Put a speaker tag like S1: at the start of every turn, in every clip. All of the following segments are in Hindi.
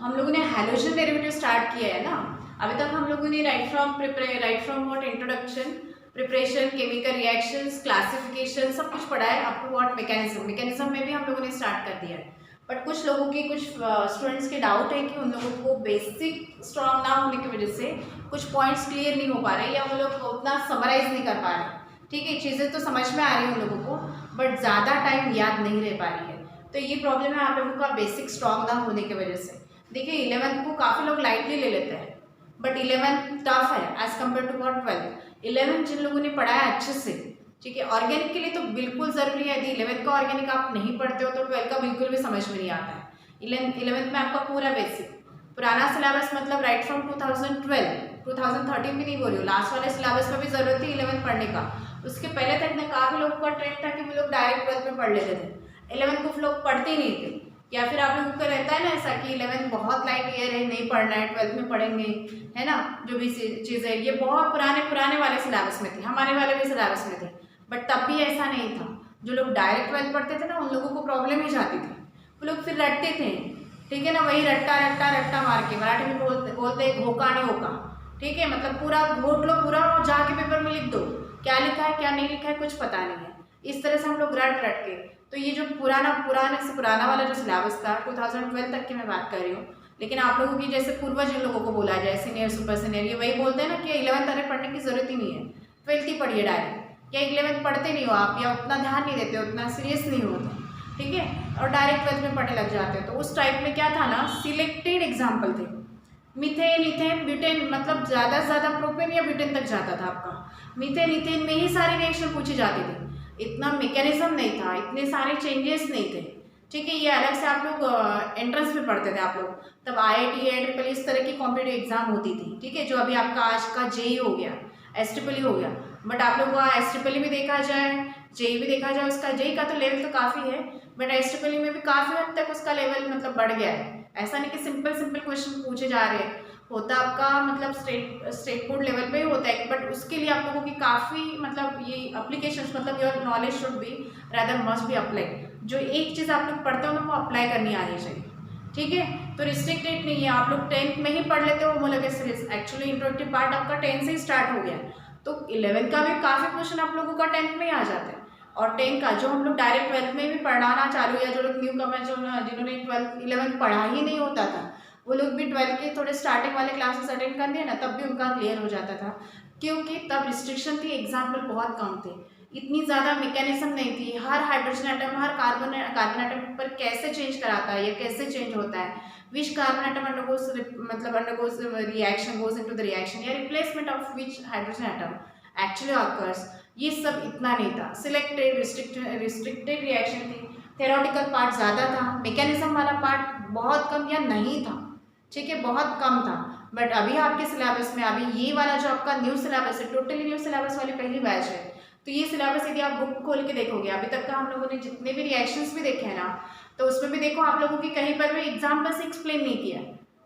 S1: हम लोगों ने हैलोजन डेरिवेटिव स्टार्ट किया है ना। अभी तक हम लोगों ने write from what introduction, preparation, chemical reactions, classification सब कुछ पढ़ा है अप टू व्हाट मैकेनिज्म में भी हम लोगों ने स्टार्ट कर दिया है। बट कुछ लोगों की, कुछ स्टूडेंट्स के डाउट है कि उन लोगों को बेसिक स्ट्रॉन्ग ना होने की वजह से कुछ पॉइंट्स क्लियर नहीं हो पा रहे या वो लोग उतना समराइज नहीं कर पा रहे। ठीक है, चीज़ें तो समझ में आ रही है उन लोगों को, बट ज़्यादा टाइम याद नहीं रह पा रही है। तो ये प्रॉब्लम है आप लोगों का बेसिक स्ट्रॉन्ग ना होने की वजह से। देखिए 11th को काफ़ी लोग लाइटली ले लेते हैं, बट 11th टफ है as compare to what 12th। 11th जिन लोगों ने पढ़ा है अच्छे से, ठीक है, ऑर्गेनिक के लिए तो बिल्कुल ज़रूरी है। यदि 11th का ऑर्गेनिक आप नहीं पढ़ते हो तो 12th का बिल्कुल भी समझ में नहीं आता है। 11th में आपका पूरा बेसिक पुराना सिलेबस, मतलब राइट फ्रॉम 2012, 2013 भी नहीं बोल रही हूँ, लास्ट वाले सिलेबस में भी ज़रूरत थी 11th पढ़ने का। उसके पहले तक ना काफ़ी लोगों का ट्रेंड था कि वो लोग डायरेक्ट 12th में पढ़ लेते थे, 11th को लोग पढ़ते ही नहीं थे। या फिर आप लोगों को रहता है ना ऐसा कि 11th बहुत लाइट ईयर है, नहीं पढ़ना है, 12th में पढ़ेंगे, है ना। जो भी चीज़ है ये बहुत पुराने वाले सिलेबस में थी, हमारे वाले भी सिलेबस में थे, बट तब भी ऐसा नहीं था। जो लोग डायरेक्ट 12th पढ़ते थे ना उन लोगों को प्रॉब्लम ही जाती थी, वो लोग फिर रटते थे, ठीक है ना, वही रट्टा रट्टा रट्टा मार के, मराठी में बोलते घोका नहीं होका, ठीक है, मतलब पूरा घोट लो पूरा और जाके पेपर में लिख दो, क्या लिखा है क्या नहीं लिखा है कुछ पता नहीं है। इस तरह से हम लोग रट रट के, तो ये जो पुराने से पुराना वाला जो सिलेबस था 2012 तक की मैं बात कर रही हूँ। लेकिन आप लोगों की जैसे पूर्वज इन लोगों को बोला जाए सीनियर सुपर सीनियर, ये वही बोलते हैं ना कि 11th अरे पढ़ने की जरूरत ही नहीं है, 12th ही पढ़िए डायरेक्ट। या 11th पढ़ते नहीं हो आप, या उतना ध्यान नहीं देते, उतना सीरियस नहीं होते, ठीक है, और डायरेक्ट 12th में पढ़ने लग जाते हो। तो उस टाइप में क्या था ना, सिलेक्टेड एग्जाम्पल थे, मीथेन इथेन ब्यूटेन, मतलब ज़्यादा से ज़्यादा प्रोपेन या ब्यूटेन तक जाता था आपका। मीथेन इथेन में ही सारी रिएक्शन पूछी जाती थी, इतना मैकेनिज्म नहीं था, इतने सारे चेंजेस नहीं थे, ठीक है। ये अलग से आप लोग एंट्रेंस में पढ़ते थे आप लोग, तब IIT AIIMS इस तरह की कॉम्पिटिटिव एग्जाम होती थी, ठीक है, जो अभी आपका आज का JEE हो गया, SEEE हो गया। बट आप लोग का SEEE भी देखा जाए, JEE भी देखा जाए, उसका JEE का तो लेवल तो काफ़ी है, बट SEEE में भी काफ़ी हद तक उसका लेवल मतलब बढ़ गया है। ऐसा नहीं कि सिंपल क्वेश्चन पूछे जा रहे हैं, होता आपका मतलब स्टेट बोर्ड लेवल पे ही होता है, बट उसके लिए आप लोगों की काफ़ी मतलब ये अप्लीकेशंस, मतलब your knowledge should be rather must be apply. जो एक चीज़ आप लोग पढ़ते हो ना वो अप्लाई करनी आनी चाहिए, ठीक है। तो रिस्ट्रिक्टेड नहीं है, आप लोग 10th में ही पढ़ लेते हो homologous series, actually introductive part आपका 10th से ही स्टार्ट हो गया, तो 11th का भी काफ़ी क्वेश्चन आप लोगों का 10th में ही आ जाता है। और 10th का जो हम लोग डायरेक्ट 12th में भी पढ़ाना चालू, या जो लोग न्यू कमर जो जिन्होंने 12th 11th पढ़ा ही नहीं होता था, वो लोग भी 12th के थोड़े स्टार्टिंग वाले क्लासेस अटेंड कर लिए ना, तब भी उनका क्लियर हो जाता था, क्योंकि तब रिस्ट्रिक्शन थी, एग्जाम्पल बहुत कम थे, इतनी ज़्यादा मैकेनिज्म नहीं थी, हर हाइड्रोजन एटम हर कार्बन एटम पर कैसे चेंज कराता है या कैसे चेंज होता है, विच कार्बन एटम अंडरगोस मतलब undergoes reaction goes into the reaction, या replacement of which hydrogen atom actually occurs, ये सब इतना नहीं था। सिलेक्टेड रिस्ट्रिक्टेड रिएक्शन थी, थेरोटिकल पार्ट ज़्यादा था, मैकेनिज्म वाला पार्ट बहुत कम या नहीं था, ठीक है, बहुत कम था। बट अभी आपके सिलेबस में अभी ये वाला जो आपका न्यू सिलेबस है, टोटली न्यू सिलेबस वाली पहली बैच है, तो ये सिलेबस यदि आप बुक खोल के देखोगे, अभी तक का हम लोगों ने जितने भी रिएक्शंस भी देखे हैं ना, तो उसमें भी देखो आप लोगों की कहीं पर भी एग्जाम्पल से एक्सप्लेन नहीं किया,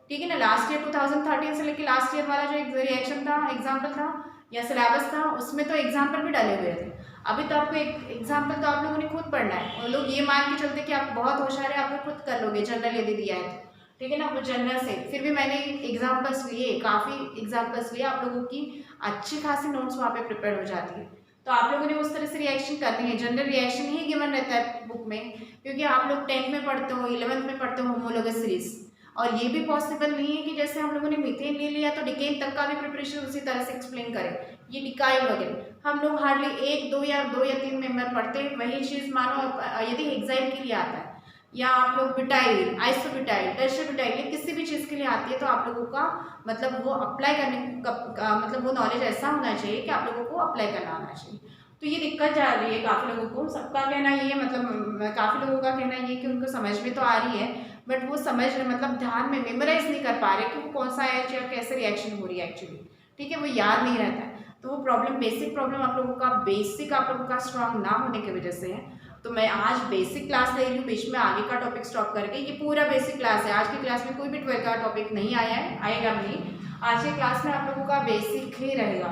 S1: ठीक है ना। लास्ट ईयर 2013 से लेकर लास्ट ईयर वाला जो एक रिएक्शन था, एग्जाम्पल था या सिलेबस था, उसमें तो एग्जाम्पल भी डाले हुए थे। अभी तो आपको एक एग्जाम्पल तो आप लोगों ने खुद पढ़ना है, और लोग ये मान के चलते कि आप बहुत होशियार है, आप लोग खुद कर लोगे, जनरल यदि दिया है तो, ठीक है ना, वो जनरल से फिर भी मैंने एग्जाम्पल्स लिए, काफ़ी एग्जाम्पल्स लिए, आप लोगों की अच्छी खासी नोट्स वहाँ पे प्रिपेयर हो जाती है। तो आप लोगों ने उस तरह से रिएक्शन करनी है, जनरल रिएक्शन ही गिवन रहता है बुक में, क्योंकि आप लोग 10th में पढ़ते हो, 11th में पढ़ते हो होमोलॉगस सीरीज, और ये भी पॉसिबल नहीं है कि जैसे हम लोगों ने मीथेन ले लिया तो डिकेन तक का भी प्रिपरेशन उसी तरह से एक्सप्लेन करें, ये डिकाइल वगैरह हम लोग हार्डली 1 2 या 3 मेंबर पढ़ते हैं। वही चीज़ मानो यदि हेक्साइल के लिए आता है, या आप लोग ब्यूटाइल, आइसोब्यूटाइल, टेट्राब्यूटाइल, ये किसी भी चीज़ के लिए आती है, तो आप लोगों का मतलब वो अप्लाई करने का मतलब वो नॉलेज ऐसा होना चाहिए कि आप लोगों को अप्लाई करना आना चाहिए। तो ये दिक्कत जा रही है काफ़ी लोगों को, सबका कहना ये मतलब काफ़ी लोगों का कहना ये कि उनको समझ में तो आ रही है, बट वो समझ मतलब ध्यान में मेमोराइज नहीं कर पा रहे कि वो कौन सा एच या कैसे रिएक्शन हो रही है एक्चुअली, ठीक है, वो याद नहीं रहता है। तो वो प्रॉब्लम, बेसिक प्रॉब्लम आप लोगों का बेसिक आप लोगों का स्ट्रांग ना होने की वजह से है। तो मैं आज बेसिक क्लास ले रही हूँ, बीच में आगे का टॉपिक स्टॉप करके, ये पूरा बेसिक क्लास है। आज की क्लास में कोई भी 12th का टॉपिक नहीं आया है, आएगा भी नहीं। आज की क्लास में आप लोगों का बेसिक ही रहेगा।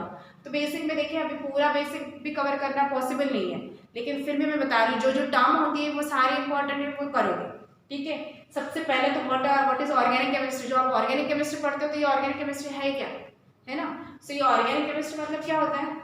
S1: तो बेसिक में देखिए अभी पूरा बेसिक भी कवर करना पॉसिबल नहीं है, लेकिन फिर भी मैं बता रही हूँ जो जो टर्म होती है वो सारी इंपॉर्टेंट है, वो करोगे, ठीक है। सबसे पहले तो व्हाट इज ऑर्गेनिक केमिस्ट्री। जो आप ऑर्गेनिक केमिस्ट्री पढ़ते हो तो ये ऑर्गेनिक केमिस्ट्री है क्या, है ना। सो ये ऑर्गेनिक केमिस्ट्री मतलब क्या होता है,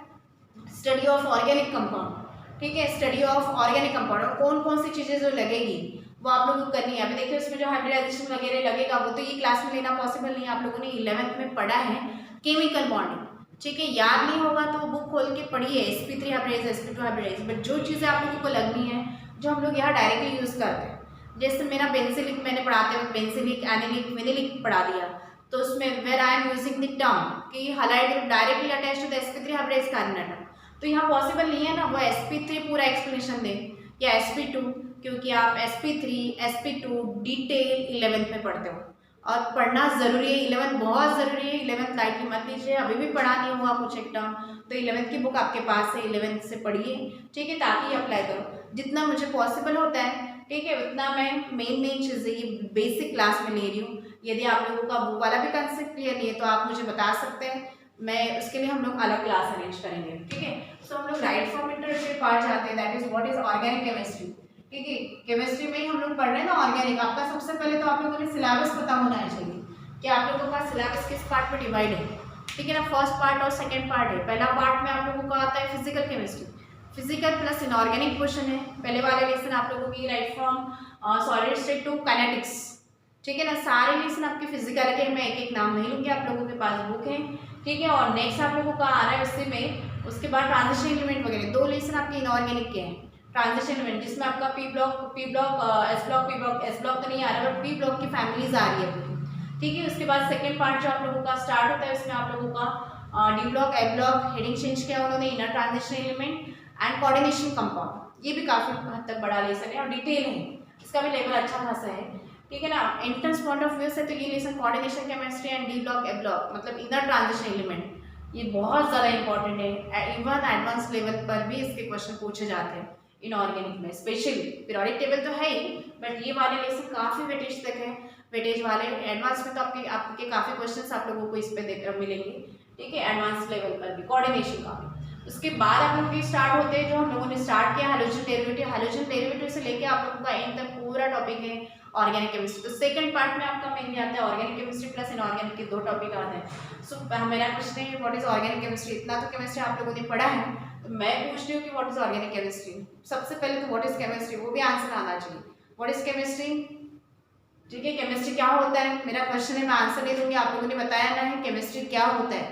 S1: स्टडी ऑफ ऑर्गेनिक कंपाउंड, ठीक है, स्टडी ऑफ ऑर्गेनिक कंपाउंड। और कौन कौन सी चीज़ें जो लगेगी वो आप लोगों को करनी है। अभी देखिए उसमें जो हाइब्रिडाइजेशन वगैरह लगेगा वो तो ये क्लास में लेना पॉसिबल नहीं है, आप लोगों ने 11th में पढ़ा है केमिकल बॉन्डिंग, ठीक है, याद नहीं होगा तो बुक खोल के पढ़िए sp3 hybridise sp2 hybridise. But जो चीज़ें आप लोगों को लगनी है जो हम लोग यहाँ डायरेक्टली यूज़ करते हैं, जैसे मेरा बेंसिलिक मैंने पढ़ाते वक्त बेंसिलिक एनिलिक विनिलिक पढ़ा दिया, तो उसमें where I am using the term कि halide group directly attach to the sp3 hybridize carbon atom, तो यहाँ पॉसिबल नहीं है ना वो sp3 पूरा एक्सप्लेनेशन दे या sp2, क्योंकि आप sp3 sp2 डिटेल 11th में पढ़ते हो और पढ़ना ज़रूरी है। 11th बहुत ज़रूरी है, 11th लाइटली मत लीजिए। अभी भी पढ़ा नहीं हुआ कुछ एक टर्म तो 11th की बुक आपके पास है, 11th से पढ़िए, ठीक है, ताकि अप्लाई करो जितना मुझे पॉसिबल होता है, ठीक है, उतना मैं मेन चीज़ें ये बेसिक क्लास में ले रही हूँ। यदि आप लोगों का बुक वाला भी कंसेप्ट क्लियर नहीं है तो आप मुझे बता सकते हैं, मैं उसके लिए हम लोग अलग क्लास अरेंज करेंगे, ठीक है। सो हम लोग राइट फ्रॉम इंटरमीडिएट पार्ट जाते हैं, that is what is organic chemistry, ठीक है। केमिस्ट्री में ही हम लोग पढ़ रहे हैं ना ऑर्गेनिक। आपका सबसे पहले तो आप लोगों ने सिलेबस पता होना चाहिए कि आप लोगों का सिलेबस किस पार्ट में डिवाइड है, ठीक है ना। फर्स्ट पार्ट और सेकंड पार्ट है। पहला पार्ट में आप लोगों का आता है physical chemistry, physical plus inorganic question है। पहले वाले लेसन आप लोगों की right from solid state to kinetics, ठीक है ना। सारे लेसन आपके फिजिकल के, मैं एक एक नाम नहीं लूँगी, आप लोगों के पास बुक है, ठीक है। और नेक्स्ट आप लोगों का आ रहा है उससे में, उसके बाद ट्रांजिशन एलिमेंट वगैरह 2 लेसन आपके इनऑर्गेनिक के हैं। ट्रांजिशन एलिमेंट जिसमें आपका पी ब्लॉक एस ब्लॉक तो नहीं आ रहा बट पी ब्लॉक की फैमिलीज आ रही है, ठीक है। उसके बाद सेकेंड पार्ट जो आप लोगों का स्टार्ट होता है उसमें आप लोगों का डी ब्लॉक ए ब्लॉक हेडिंग चेंज किया उन्होंने, inner transition element and coordination compound. ये भी काफ़ी हद तक बड़ा लेसन है और डिटेल है, इसका भी लेवल अच्छा खासा है, ठीक है ना। एंट्रेंस पॉइंट ऑफ व्यू से तो ये lesson coordination chemistry and D block A block मतलब इनर ट्रांजिशन एलिमेंट ये बहुत ज़्यादा इंपॉर्टेंट है। इवन एडवांस लेवल पर भी इसके क्वेश्चन पूछे जाते हैं इनऑर्गेनिक में, स्पेशली पीरियोडिक टेबल तो है ही बट ये वाले लेसन काफ़ी वेटेज तक है, वेटेज वाले। एडवांस में तो आपके काफ़ी क्वेश्चंस आप लोगों को इस पे मिलेंगे, ठीक है, एडवांस लेवल पर भी कोऑर्डिनेशन का भी। उसके बाद आप लोगों के स्टार्ट होते हैं जो हम लोगों ने स्टार्ट किया हाइड्रोजन डेरिवेटिव। हाइड्रोजन डेरिवेटिव से लेके आप लोगों का एंड तक पूरा टॉपिक है ऑर्गेनिक केमिस्ट्री। तो सेकंड पार्ट में आपका मेनली आता है ऑर्गेनिक केमिस्ट्री प्लस इनऑर्गेनिक के 2 टॉपिक आते हैं। सो मेरा क्वेश्चन है व्हाट इज ऑर्गेनिक केमिस्ट्री। इतना तो केमिस्ट्री आप लोगों ने पढ़ा है, तो मैं पूछती हूँ कि व्हाट इज ऑर्गेनिक केमिस्ट्री। सबसे पहले तो व्हाट इज केमिस्ट्री वो भी आंसर आना चाहिए। व्हाट इज केमिस्ट्री, ठीक है, केमिस्ट्री क्या होता है मेरा क्वेश्चन है, मैं आंसर नहीं दूंगी, आप लोगों ने बताया ना है केमिस्ट्री क्या होता है,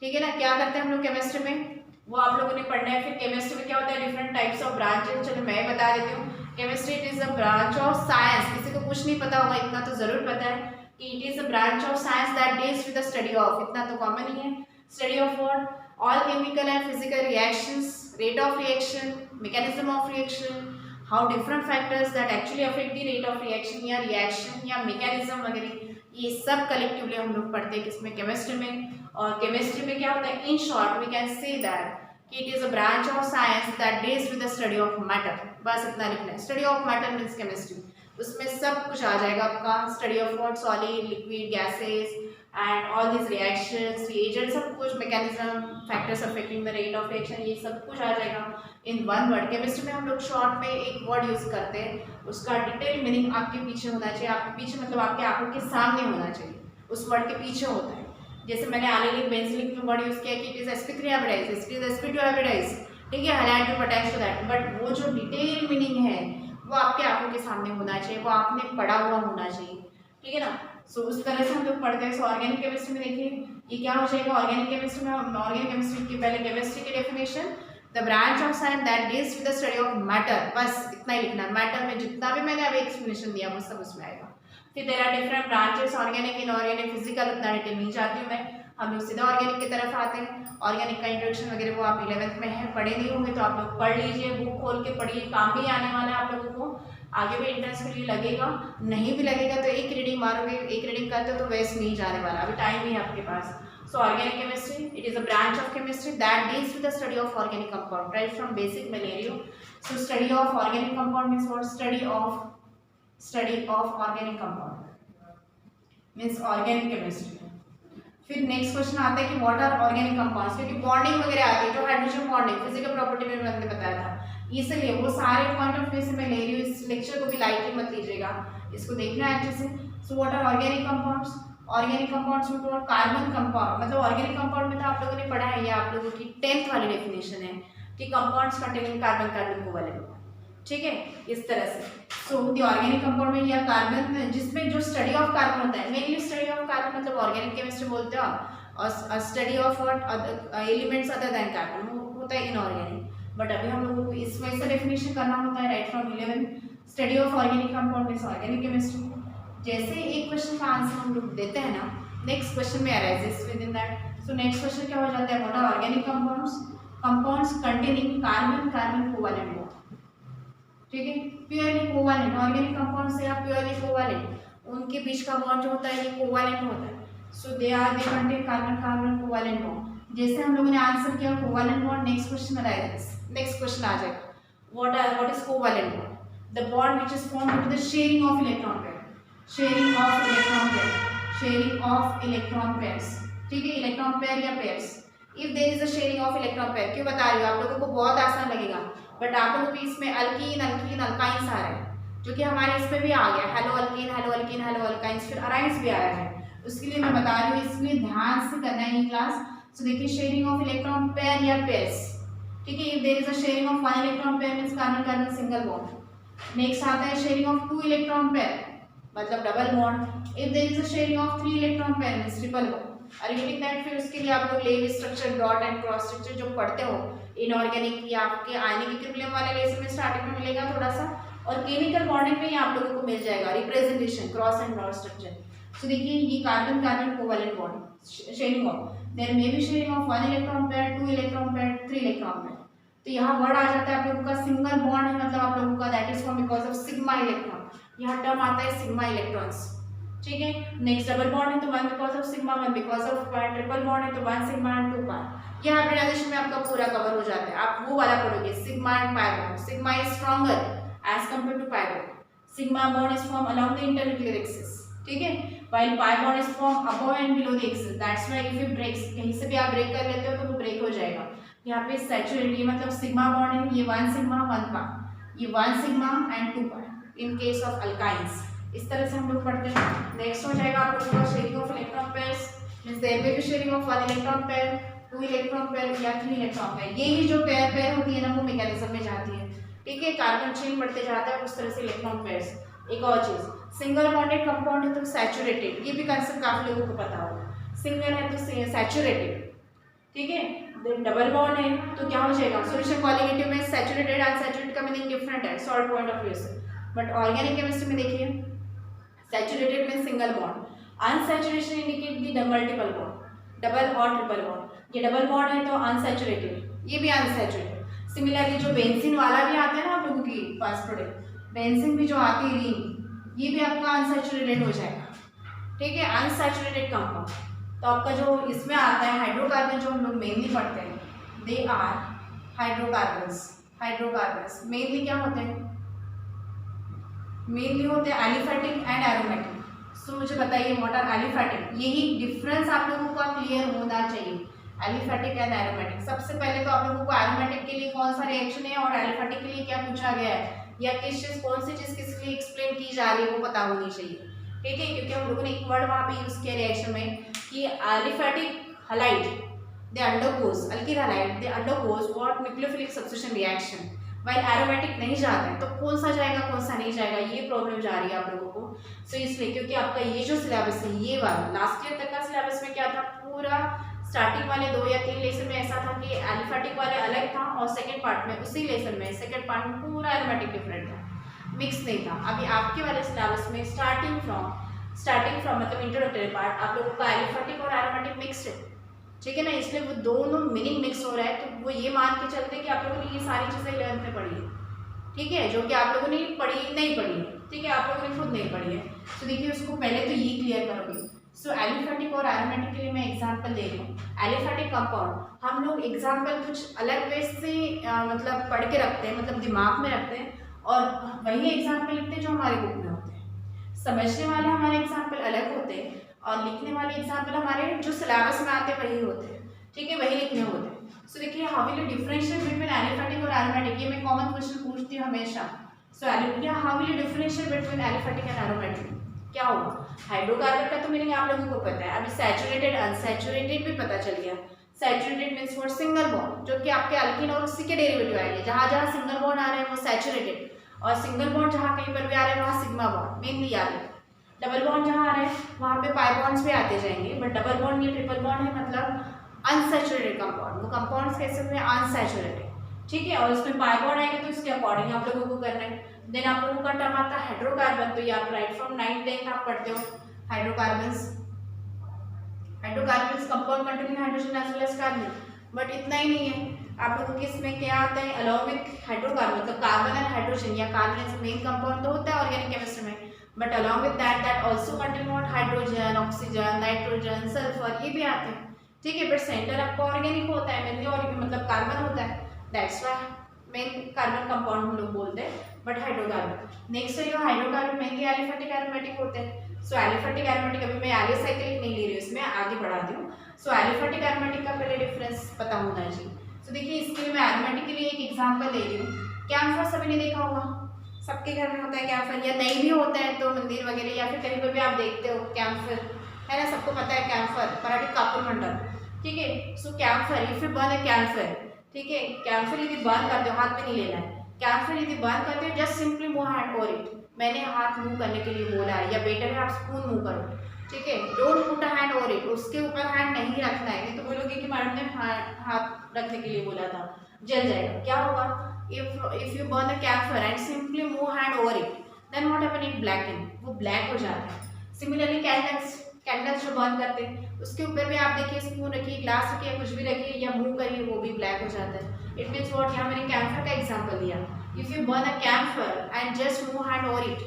S1: ठीक है ना। क्या करते हैं हम लोग केमिस्ट्री में वो आप लोगों ने पढ़ना है। फिर केमिस्ट्री में क्या होता है डिफरेंट टाइप्स ऑफ ब्रांचेस, चलो मैं बता देती हूँ। Chemistry it is a branch of science, किसी को कुछ नहीं पता होगा इतना तो जरूर पता है कि it is a branch of science that deals with the study of, इतना तो कॉमन ही है, study of what all chemical and physical reactions, rate of reaction, mechanism of reaction, how different factors that actually affect the rate of reaction या मैकेनिज्म वगैरह, ये सब कलेक्टिवली हम लोग पढ़ते हैं किसमें, केमिस्ट्री में। और केमिस्ट्री में क्या होता है, in short we can say that कि it is a branch of science that deals with the study of matter, बस इतना लिखना है। Study of matter means chemistry, उसमें सब कुछ आ जाएगा आपका, study of what solid liquid gases and all this reactions reagent, सब कुछ, mechanism, factors affecting the rate of reaction, ये सब कुछ आ जाएगा इन वन वर्ड। केमिस्ट्री में हम लोग शॉर्ट में एक वर्ड यूज करते हैं, उसका डिटेल मीनिंग आपके पीछे होना चाहिए, आपके पीछे मतलब आपके आंखों के सामने होना चाहिए, उस वर्ड के पीछे होता है। जैसे मैंने एनिलिक बेंजिलिक में वर्ड यूज किया कि it is sp3 hybridise, it is sp2 hybridise, ठीक है, highlight to attach to that, but वो जो डिटेल मीनिंग है वो आपके आंखों के सामने होना चाहिए, वो आपने पढ़ा हुआ होना चाहिए, ठीक है ना। सो उस तरह से हम लोग पढ़ते हैं। सो ऑर्गेनिक केमिस्ट्री में देखिए ये क्या हो जाएगा, ऑर्गेनिक केमिस्ट्री में ऑर्गेनिक केमिस्ट्री की पहले केमिस्ट्री की definition, the branch of science that deals with the study of matter, बस इतना ही लिखना है। मैटर में जितना भी मैंने अभी एक्सप्लेनेशन दिया वो सब उसमें आएगा। फिर there are different branches, organic inorganic physical, उतना डिटेल नहीं जाती हूँ मैं, हम लोग सीधा ऑर्गेनिक की तरफ आते हैं। ऑर्गेनिक का इंट्रोडक्शन वगैरह वो आप 11th में है, पढ़े नहीं होंगे तो आप लोग पढ़ लीजिए, बुक खोल के पढ़िए, काम भी आने वाला है आप लोगों को, आगे भी इंट्रेंस के लिए लगेगा, नहीं भी लगेगा तो एक रीडिंग मारोगे, एक रीडिंग करते हो तो वेस्ट नहीं जाने वाला, अभी टाइम भी है आपके पास। So organic chemistry it is a branch of chemistry that deals with the study of organic compound, right from basic मैं ले रही हूँ। So study of organic compound means what, study of organic compound means organic chemistry. फिर नेक्स्ट क्वेश्चन आता है कि व्हाट आर ऑर्गेनिक कंपाउंड्स, क्योंकि बॉन्डिंग वगैरह आती है, जो हाइड्रोजन बॉन्डिंग फिजिकल प्रॉपर्टी में मैंने बताया था, इसलिए वो सारे पॉइंट ऑफ व्यू से मैं ले रही हूँ, इस लेक्चर को भी लाइटली मत लीजिएगा, इसको देखना है अच्छे से। So what are organic compounds? Organic compounds में तो कार्बन कंपाउंड, मतलब ऑर्गेनिक कंपाउंड में तो आप लोगों ने पढ़ा है, ये आप लोगों की 10th वाली डेफिनेशन है कि compounds containing carbon carbon covalent, ठीक है, इस तरह से। सो द ऑर्गेनिक कंपाउंड में या कार्बन, जिसमें जो स्टडी ऑफ कार्बन होता है, मेनली स्टडी ऑफ कार्बन मतलब ऑर्गेनिक केमिस्ट्री बोलते हो, और study of what elements other than carbon होता है इनऑर्गेनिक। बट अभी हम लोगों को इसमें से डेफिनेशन करना होता है right from 11 study of organic compound is organic chemistry. जैसे एक क्वेश्चन का आंसर हम लोग देते हैं ना, नेक्स्ट क्वेश्चन में arises with in that. So next question क्या हो जाता है, what are organic compounds? Compounds containing carbon carbon covalent bond, ठीक है, प्योरली कोवैलेंट। ऑर्गेनिक कंपाउंड से आप प्योरली कोवैलेंट, उनके बीच का बॉन्ड जो होता है ये कोवैलेंट होता है। So they contain carbon carbon covalent bond. जैसे हम लोगों ने आंसर किया covalent bond, next question arises, next question आ जाएगा, what is covalent bond? The bond which is formed due to the sharing of electron pair, sharing of electron pair, sharing of electron pairs, ठीक है, इलेक्ट्रॉन पेयर या pairs. If there is a sharing of electron pair, क्यों बता रही हूँ, आप लोगों को बहुत आसान लगेगा, बट आप लोगों को इसमें अल्कीन अल्कीन अल्काइंस आ रहा है, जो कि हमारे इसमें भी आ गया, hello alkyne hello alkyne hello alkynes, फिर अराइंस भी आया है, उसके लिए मैं बता रही हूँ, इसलिए ध्यान से करना है ये क्लास। सो देखिए, शेयरिंग ऑफ इलेक्ट्रॉन पेयर या पेयर्स, ठीक है, if there is a sharing of one electron pair means carbon carbon single bond. Next आता है sharing of two electron pair मतलब double bond. If there is a sharing of three electron pair means triple bond. Are you getting that? फिर उसके लिए आप लोग Lewis structure, dot and cross structure जो पढ़ते हो इनऑर्गेनिक या आपके आयनिक इक्विलिब्रियम वाले लेसन में स्टार्टिंग में मिलेगा थोड़ा सा, और केमिकल बॉन्डिंग में ही आप लोगों को मिल जाएगा representation cross and dot structure. So देखिए, ये carbon carbon covalent bond sharing of, there may be sharing of one electron pair, two electron pair, three electron pair. तो यहाँ वर्ड आ जाता है आप लोगों का सिंगल बॉन्ड है, मतलब आप लोगों का that is form because of sigma electron, यहाँ टर्म आता है सिग्मा इलेक्ट्रॉन्स, ठीक है। नेक्स्ट डबल बॉन्ड है तो one because of sigma, one because of pi, triple bond है तो वन सिग्मा एंड टू पाई। ये हाइब्रिडाइजेशन में आपका पूरा कवर हो जाता है। आप वो वाला पढ़ोगे sigma and pi bond, sigma is stronger as compare to pi bond, sigma bond is form along the internuclear axis, ठीक है, while pi bond is formed above and below the axis, that's why if it breaks, कहीं से भी आप ब्रेक कर लेते हो तो वो ब्रेक हो जाएगा। यहाँ पे सैचुरेटेड, ये मतलब सिग्मा बॉन्ड है, ये वन सिग्मा वन पाई, ये one sigma and two pi in case of alkynes. इस तरह से हम लोग पढ़ते हैं। नेक्स्ट हो जाएगा आप लोगों का sharing of electron pairs, means there may be sharing of one electron pair, two electron pair या थ्री इलेक्ट्रॉन पेयर। ये ही जो पेयर पेयर होती है ना वो मैकेनिज्म में जाती है, ठीक है, कार्बन चेन बढ़ते जाता है उस तरह से इलेक्ट्रॉन पेयर्स। एक और चीज, सिंगल बॉन्डेड कंपाउंड है तो सैचुरेटेड, ये भी कंसेप्ट काफी लोगों को पता होगा, सिंगल है तो सैचुरेटेड, ठीक है। डबल बॉन्ड है तो क्या हो जाएगा, सॉल्यूशन कोलिगेटिव में सैचुरेटेड अनसैचुरेटेड का मीनिंग डिफरेंट है सॉल्ट पॉइंट ऑफ व्यू से, बट ऑर्गेनिक केमिस्ट्री में देखिए सैचुरेटेड में single bond, unsaturation indicate the multiple bond, double और ट्रिपल बॉन्ड। ये डबल बॉन्ड है तो अनसैचुरेटेड, ये भी अनसैचुरेटेड। सिमिलरली जो बेंजीन वाला भी आता है ना आप लोगों की पास प्रोडक्ट, बेंजीन भी जो आती है रिंग, ये भी आपका अनसैचुरेटेड हो जाएगा, ठीक है, अनसैचुरेटेड कंपाउंड। तो आपका जो इसमें आता है हाइड्रोकार्बन, जो हम लोग मेनली पढ़ते हैं, they are hydrocarbons. Hydrocarbons mainly क्या होते हैं, मेनली होते हैं एलिफेटिक एंड एरोमेटिक। सो मुझे बताइए व्हाट आर एलिफेटिक, यही डिफरेंस आप लोगों का क्लियर होना चाहिए, एलिफेटिक एंड एरोमेटिक। सबसे पहले तो आप लोगों को एरोमेटिक के लिए कौन सा रिएक्शन है और एलिफेटिक के लिए क्या पूछा गया है, या किस चीज कौन सी चीज किस लिए एक्सप्लेन की जा रही है वो पता होनी चाहिए, ठीक है, क्योंकि हम लोगों ने एक वर्ड वहाँ पे यूज किया रिएक्शन में कि aliphatic halide they undergoes, alkyl halide they undergoes what nucleophilic substitution reaction, while aromatic नहीं जाता है। तो कौन सा जाएगा कौन सा नहीं जाएगा, ये प्रॉब्लम जा रही है आप लोगों को। सो इसलिए क्योंकि आपका ये जो सिलेबस है, ये वाला लास्ट ईयर तक का सिलेबस में क्या था, पूरा स्टार्टिंग वाले 2 या 3 लेसन में ऐसा था कि एलिफेटिक वाले अलग था और सेकंड पार्ट में उसी लेसन में सेकंड पार्ट में पूरा एरोमेटिक डिफरेंट था, मिक्स नहीं था। अभी आपके वाले सिलेबस में स्टार्टिंग फ्रॉम मतलब इंट्रोडक्टरी पार्ट आप लोगों का एलिफेटिक और एरोमेटिक मिक्स है, ठीक है ना, इसलिए वो दोनों मीनिंग मिक्स हो रहा है। तो वो ये मान के चलते कि आप लोगों ने ये सारी चीज़ें 11th में पढ़ी है, ठीक है, जो कि आप लोगों ने नहीं पढ़ी है, ठीक है, आप लोगों ने खुद नहीं पढ़ी है। तो देखिए उसको पहले तो ये क्लियर करोगे। सो एलिफेटिक और एरोमेटिक के लिए मैं एग्जांपल दे रही हूँ। एलिफेटिक कंपाउंड हम लोग एग्जांपल कुछ अलग वे से मतलब पढ़ के रखते हैं, मतलब दिमाग में रखते हैं, और वही एग्जाम्पल लिखते हैं जो हमारे बुक में होते हैं। समझने वाले हमारे एग्जाम्पल अलग होते हैं और लिखने वाले एग्जाम्पल हमारे जो सिलेबस में आते हैं वही होते हैं, ठीक है, वही लिखने होते हैं। सो देखिए how will you differentiate between aliphatic और एरोमेटिक, ये मैं कॉमन क्वेश्चन पूछती हूँ हमेशा। So how will you differentiate between aliphatic and aromatic, क्या होगा? हाइड्रोकार्बन का तो मीनिंग आप लोगों को पता है, अभी सैचुरेटेड अनसैचुरेटेड भी पता चल गया। Saturated means for single bond, जो कि आपके अल्कीन और उसी के डेरिवेटिव आएंगे, जहाँ जहाँ सिंगल बॉन्ड आ रहे हैं वो सैचुरेटेड, और सिंगल बॉन्ड जहाँ कहीं पर भी आ रहे हैं वहाँ सिग्मा बॉन्ड मेनली आ रहे हैं। डबल बॉन्ड जहाँ आ रहे हैं वहाँ पे पाई बॉन्ड्स भी आते जाएंगे, बट डबल बॉन्ड या ट्रिपल बॉन्ड है मतलब अनसैचुरेटेड कंपाउंड, वो कंपाउंड्स कैसे हुए? अनसैचुरेटेड, ठीक है। और उसमें पाई बॉन्ड आएंगे तो इसके अकॉर्डिंग आप लोगों को करना है। देन आप लोगों का टर्म आता है हाइड्रोकार्बन, तो ये आप राइट फ्रॉम 9th 10th आप पढ़ते हो hydrocarbons. Hydrocarbons compound containing hydrogen as well as carbon, but इतना ही नहीं है, आप लोगों के इसमें क्या आता है अलॉन्ग विथ हाइड्रोकार्बन, मतलब कार्बन एंड हाइड्रोजन या कार्बन एज मेन कंपाउंड तो होता है ऑर्गेनिक केमिस्ट्री में, but along with that also contain what? Hydrogen, oxygen, nitrogen, sulphur, ये भी आते हैं, ठीक है। बट सेंटर आपका ऑर्गेनिक होता है मेनली, और मतलब कार्बन होता है, that's why main carbon compound हम लोग बोलते हैं, बट हाइड्रोकार्बन। नेक्स्ट है जो हाइड्रोकार्बन मेनली एलिफेटिक एरोमेटिक होते हैं। सो एलिफेटिक एरोमेटिक, अभी मैं एलिसाइक्लिक नहीं ले रही हूँ, इसमें आगे बढ़ाती हूँ। सो एलिफेटिक एरोमेटिक का पहले डिफरेंस पता होना चाहिए। सो देखिए इसके लिए मैं एरोमेटिक के लिए एक एग्जांपल ले रही हूँ। कैम्फर सभी ने देखा होगा, सबके घर में होता है कैम्फर, या नहीं भी होता है तो मंदिर वगैरह या फिर कहीं पर भी आप देखते हो कैम्फर, है ना, सबको पता है कैम्फर, मराठी कापूर मंडल, ठीक है। So camphor, if you burn a camphor, ठीक है, कैम्फर यदि बर्न करते हो, हाथ में नहीं लेना है, कैम्फर यदि बर्न करते हो just simply move hand over it, मैंने हाथ मूव करने के लिए बोला है, या बेटर है आप स्पून मूव करो, ठीक है। Don't put a hand over it, उसके ऊपर हैंड नहीं रखना है, नहीं तो बोलोगे कि मैडम ने हाथ रखने के लिए बोला था, जल जाएगा। क्या होगा? If you burn a camphor and simply move hand over it, then what happen? It blacken, वो ब्लैक हो जाता है। सिमिलरली कैंडल्स जो बर्न करते हैं उसके ऊपर भी आप देखिए स्पून रखिए, ग्लास रखिए, कुछ भी रखिए या मूव करिए, वो भी ब्लैक हो जाता है। It means what? यहाँ मैंने कैम्फर का एग्जांपल दिया, if you burn a camphor and just move hand over it,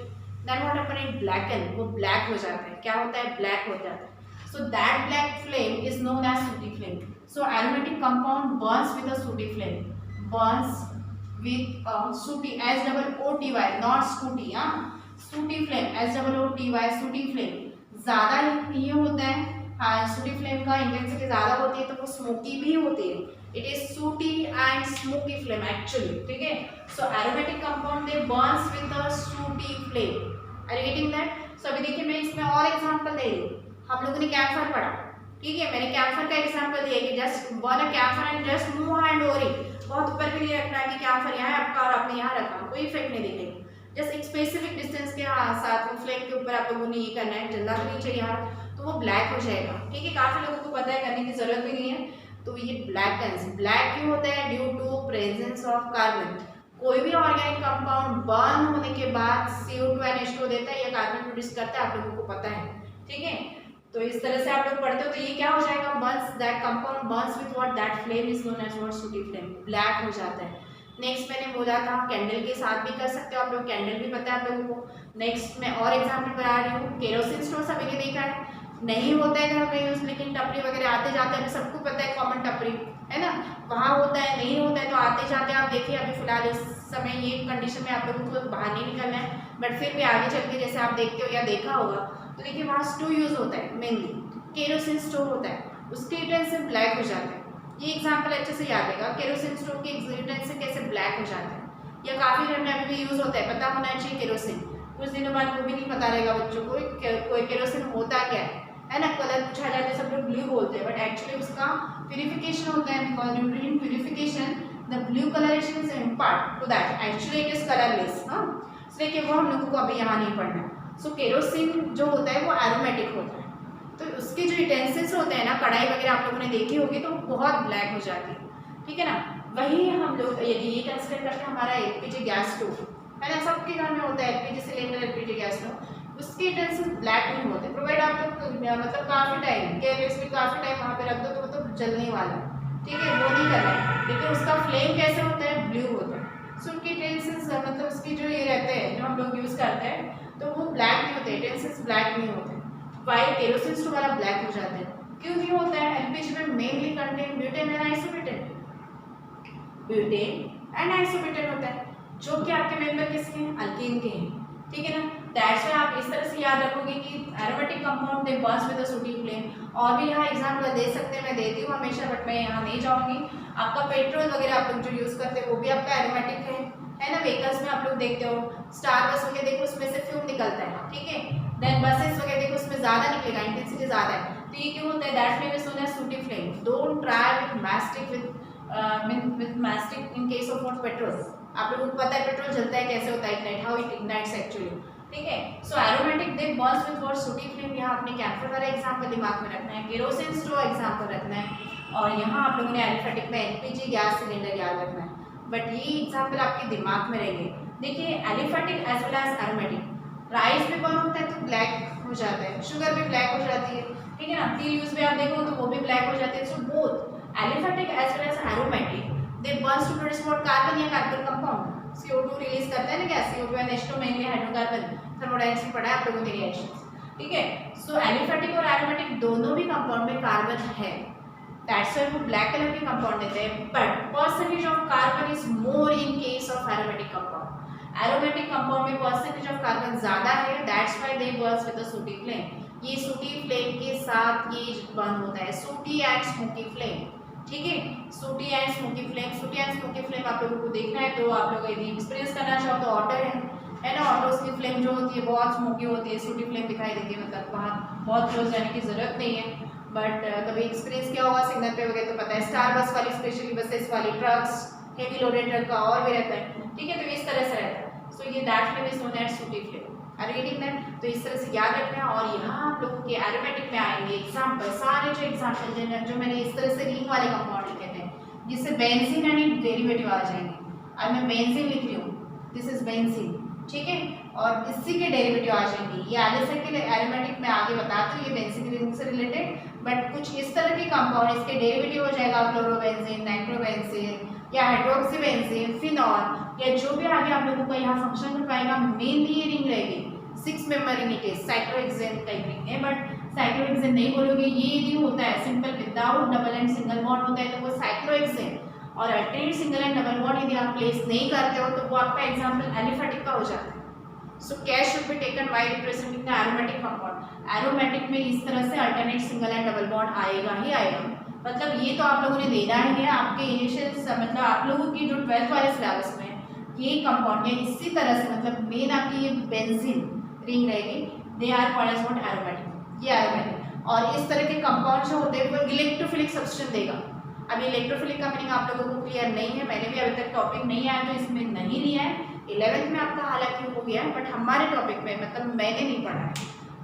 S1: then what happen? It blacken, वो ब्लैक हो जाता है। क्या होता है? ब्लैक हो जाता है। So that black flame is known as sooty flame. So aromatic compound burns with a sooty flame, burns with sooty, SOOTY, not scooty, sooty flame, SOOTY, sooty flame. ज़्यादा ये होता है, हाँ, सूटी फ्लेम का इंटेंसिटी ज़्यादा होती है तो वो स्मोकी भी होती है। It is sooty and smoky flame actually, ठीक है। So aromatic compound they burns with the sooty flame. Are you getting that? So अभी देखिए मैं इसमें और एग्जांपल दे रही हूँ। हम लोगों ने कैम्फर पढ़ा, ठीक है, मैंने कैम्फर का एग्जांपल दिया कि just burn a camphor and just move hand over it. बहुत ऊपर भी नहीं रखना है कि कैम्फर यहाँ है आपका और आपने यहाँ रखा, कोई इफेक्ट नहीं दिखेगा। जस्ट एक स्पेसिफिक डिस्टेंस के साथ वो फ्लेम के ऊपर आप लोगों ने ये करना है, जलना तो नहीं चाहिए यहाँ, तो वो ब्लैक हो जाएगा, ठीक है। काफी लोगों को पता है, करने की जरूरत भी नहीं है। तो ये ब्लैक क्यों होता है? Due to presence of carbon. कोई भी ऑर्गेनिक कंपाउंड बर्न होने के बाद CO2 एंड H2 देता है या कार्बन प्रोड्यूस करता है, आप लोगों को पता है, ठीक है। तो इस तरह से आप लोग पढ़ते हो, तो ये क्या हो जाएगा? Burns, that compound burns with what? That flame is known as what? Sooty flame, black हो जाता है। नेक्स्ट मैंने बोला था कैंडल के साथ भी कर सकते हो आप लोग, कैंडल भी पता है आप लोगों को। नेक्स्ट मैं और एग्जांपल बता रही हूँ, केरोसिन स्टोव सभी ने देखा है, नहीं होता है घर में यूज, लेकिन टपरी वगैरह आते जाते हैं, सबको पता है, कॉमन टपरी है ना, वहाँ होता है, नहीं होता है तो आते जाते आप देखिए। अभी फिलहाल इस समय ये कंडीशन में आप लोगों को बाहर नहीं निकलना है, बट फिर भी आगे चल के जैसे आप देखते हो या देखा होगा, तो देखिए वहाँ स्टोव यूज होता है, मेनली केरोसिन स्टोव होता है, उसके यूटेंसिल ब्लैक हो जाते हैं। ये एग्जांपल अच्छे से याद रहेगा, केरोसिन स्टोव के यूटेंसिल कैसे ब्लैक हो जाते हैं, या काफ़ी घर में अभी भी यूज होता है, पता होना चाहिए केरोसिन। कुछ दिनों बाद वो भी नहीं पता रहेगा बच्चों को कोई केरोसिन होता क्या है ना। कलर पूछा जाता है, सब लोग ब्लू बोलते हैं, बट एक्चुअली उसका प्यूरिफिकेशन होता है, because during purification the blue colouration is impart to that, actually it is colourless. हाँ, देखिए वो हम लोगों को अभी यहाँ नहीं पढ़ना है। सो केरोसिन जो होता है वो एरोमेटिक होता है, तो उसके जो यूटेंसिल्स होते हैं ना, कढ़ाई वगैरह आप लोगों ने देखी होगी, तो बहुत ब्लैक हो जाती है, ठीक है ना। वही हम लोग यदि ये कंसिडर करते हैं हमारा LPG गैस स्टोव है ना, सबके घर में होता है LPG cylinder, LPG gas stove, उसके यूटेंसिल्स ब्लैक नहीं होते, प्रोवाइड आप लोग मतलब काफ़ी टाइम केयरलेसली काफ़ी टाइम वहाँ पे रख दो तो वो तो जलने वाला, ठीक है, वो नहीं करना है। लेकिन उसका फ्लेम कैसे होता है? ब्लू होता है। सो उनके यूटेंसिल्स मतलब उसकी जो ये रहते हैं जो हम लोग यूज़ करते हैं, तो वो ब्लैक नहीं होते, यूटेंसिल्स ब्लैक नहीं होते, वाइट केरोसिन स्टोव वाला ब्लैक हो जाते हैं। क्यों नहीं होता है? LPG में mainly contain butane and isobutane, butane and isobutane होता है, जो कि आपके मेंबर किसके हैं? अल्कीन के हैं, ठीक है ना। दैट्स में आप इस तरह से याद रखोगे कि aromatic compound they burst with a sooting flame. और भी यहाँ एग्जाम्पल दे सकते हैं, मैं देती हूँ हमेशा, बट मैं यहाँ नहीं जाऊँगी। आपका पेट्रोल वगैरह आप लोग जो यूज़ करते हैं वो भी आपका एरोमेटिक है ना। व्हीकल्स में आप लोग देखते हो, स्टार बस वगैरह देखो उसमें से फ्यूम निकलता है, ठीक है। देन बसेस वगैरह देखो उसमें ज़्यादा निकलेगा, इंटेंसिटी ज़्यादा है, तो ये क्यों होता है? That flame is known as sooty flame. Don't try with mastic with mastic in case of what petrol. आप लोगों को पता है पेट्रोल जलता है कैसे होता है, ignite, how it ignites actually, ठीक है। So aromatic they burst with what sooty flame. यहाँ आपने कैम्फर वाला एग्जांपल दिमाग में रखना है, केरोसिन स्टोव एग्जांपल रखना है, और यहाँ आप लोगों ने एलिफेटिक में एलपीजी गैस सिलेंडर याद रखना है। बट ये एग्जांपल आपके दिमाग में रहेंगे। देखिए aliphatic as well as aromatic, rice भी बर्न होता है तो ब्लैक हो जाता है, शुगर भी ब्लैक हो जाती है, ठीक है ना। तिल यूज में आप देखो तो वो भी ब्लैक हो जाते हैं। So both aliphatic as well as aromatic they burst to produce what carbon या कार्बन कंपाउंड, CO2 रिलीज करते हैं ना क्या, CO2 and H2 mainly hydrocarbon, thermodynamics में पढ़ा है आप लोगों ने रिएक्शंस, ठीक है। सो एलिफेटिक और एरोमेटिक दोनों भी कंपाउंड में कार्बन है, दैट्स व्हाई वो ब्लैक कलर के कंपाउंड देते हैं। But percentage of carbon is more in case of aromatic compound. Aromatic compound में परसेंटेज ऑफ कार्बन ज्यादा है, that's why they burst with the sooty flame. ये सूटी फ्लेम के साथ ये बर्न होता है, सूटी एंड स्मोकी फ्लेम, ठीक है। Sooty and smoky flame, sooty and smoky flame आप लोगों को देखना है तो आप लोग यदि एक्सपीरियंस करना चाहो तो ऑटो है ना, ऑटोस की फ्लेम जो होती है बहुत स्मोकी होती है, सूटी फ्लेम दिखाई देती है, मतलब वहाँ बहुत क्लोज जाने की जरूरत नहीं है। बट कभी एक्सपीरियंस किया होगा सिग्नल पे वगैरह तो पता है, स्टार बस वाली, स्पेशली बसेस वाली, ट्रक्स, हेवी लोडेड ट्रक का और भी रहता है, ठीक है। तो इस तरह से रहता है। सो ये that flame is known as sooty flame, are you getting that? तो इस तरह से याद रखना है। और यहाँ आप लोगों के एरोमेटिक में आएंगे एग्जाम्पल, सारे जो एग्जाम्पल जो मैंने इस तरह से रिंग वाले कंपाउंड लिखे थे, जिससे बेंजीन एंड डेरिवेटिव आ जाएंगे। अब मैं बेंजीन लिख रही हूँ, दिस इज बेंजीन, ठीक है, और इसी के डेरिवेटिव आ जाएंगे। ये एलिसिक के एरोमेटिक में आगे बताती हूँ, ये बेंजीन रिंग से रिलेटेड, बट कुछ इस तरह के कंपाउंड इसके डेरिवेटिव हो जाएगा क्लोरोबेंजीन, नाइट्रोबेंजीन या हाइड्रोक्सीबेंजीन, फिनॉल, या जो भी आगे आप लोगों का यहाँ फंक्शन कर पाएगा। मेनली ये रिंग रहेगी 6 मेंबर रिंग के साइक्लोहेक्सेन टाइप रिंग है, बट साइक्लोहेक्सेन नहीं बोलोगे, ये यदि होता है simple without double and single bond होता है तो वो साइक्लोहेक्सेन, और alternate single and double bond यदि आप प्लेस नहीं करते हो तो वो आपका एग्जांपल एलिफेटिक का हो जाता है। So care should be taken while representing the aromatic compound. Aromatic में इस तरह से alternate single and double bond आएगा ही आएगा, मतलब ये तो आप लोगों ने देना है आपके इनिशियल, मतलब आप लोगों की जो 12th वाले सिलेबस में ये कंपाउंड है इसी तरह से, मतलब मेन आपकी ये बेंजीन रिंग रहेगी, they are called as what aromatic, ये एरोमेटिक। और इस तरह के कंपाउंड जो होते हैं वो इलेक्ट्रोफिलिक सब्सटेंस देगा। अभी इलेक्ट्रोफिलिक का मीनिंग आप लोगों को क्लियर नहीं है, मैंने भी अभी तक टॉपिक नहीं आया तो इसमें नहीं लिया है, 11th में आपका हालांकि हो गया है, बट हमारे टॉपिक में मतलब मैंने नहीं पढ़ा है,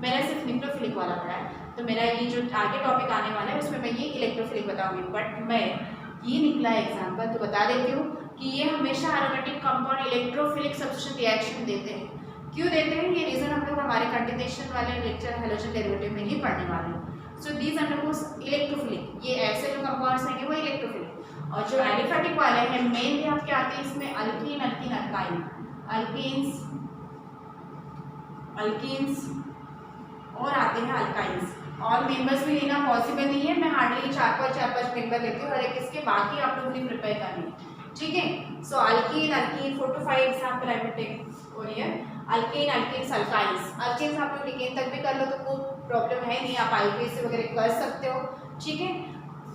S1: मैंने सिर्फ न्यूक्लियोफिलिक वाला पढ़ा है। तो मेरा ये जो आगे टॉपिक आने वाला है उसमें मैं ये इलेक्ट्रोफिलिक बताऊंगी, बट मैं ये निकला एग्जाम्पल तो बता देती हूँ कि ये हमेशा aromatic compound electrophilic substitution reaction देते हैं। क्यों देते हैं ये रीजन हम लोग हमारे कंटिन्यूएशन वाले लेक्चर हैलोजन डेरिवेटिव में ही पढ़ने वाले हैं। सो दीज अंडरगोस इलेक्ट्रोफिलिक, ये ऐसे जो कंपाउंड्स हैं वो इलेक्ट्रोफिलिक। और जो एलिफेटिक वाले हैं मेनली आपके आते हैं इसमें अल्कीन, अल्कीन, अल्काइन, अल्कीन्स और आते हैं अल्काइंस। और मेंबर्स भी लेना पॉसिबल नहीं है, मैं हार्डली 4-5 मेंबर लेती हूँ, हर एक इसके बाकी आप लोगों ने प्रिपेयर करनी है, ठीक है। So alkene, 4 to 5 example I will take over here. Alkene, alkenes, alkynes. Alkenes आप लोग लिकेन तक भी कर लो तो कोई प्रॉब्लम है नहीं, आप IUPAC वगैरह कर सकते हो, ठीक है।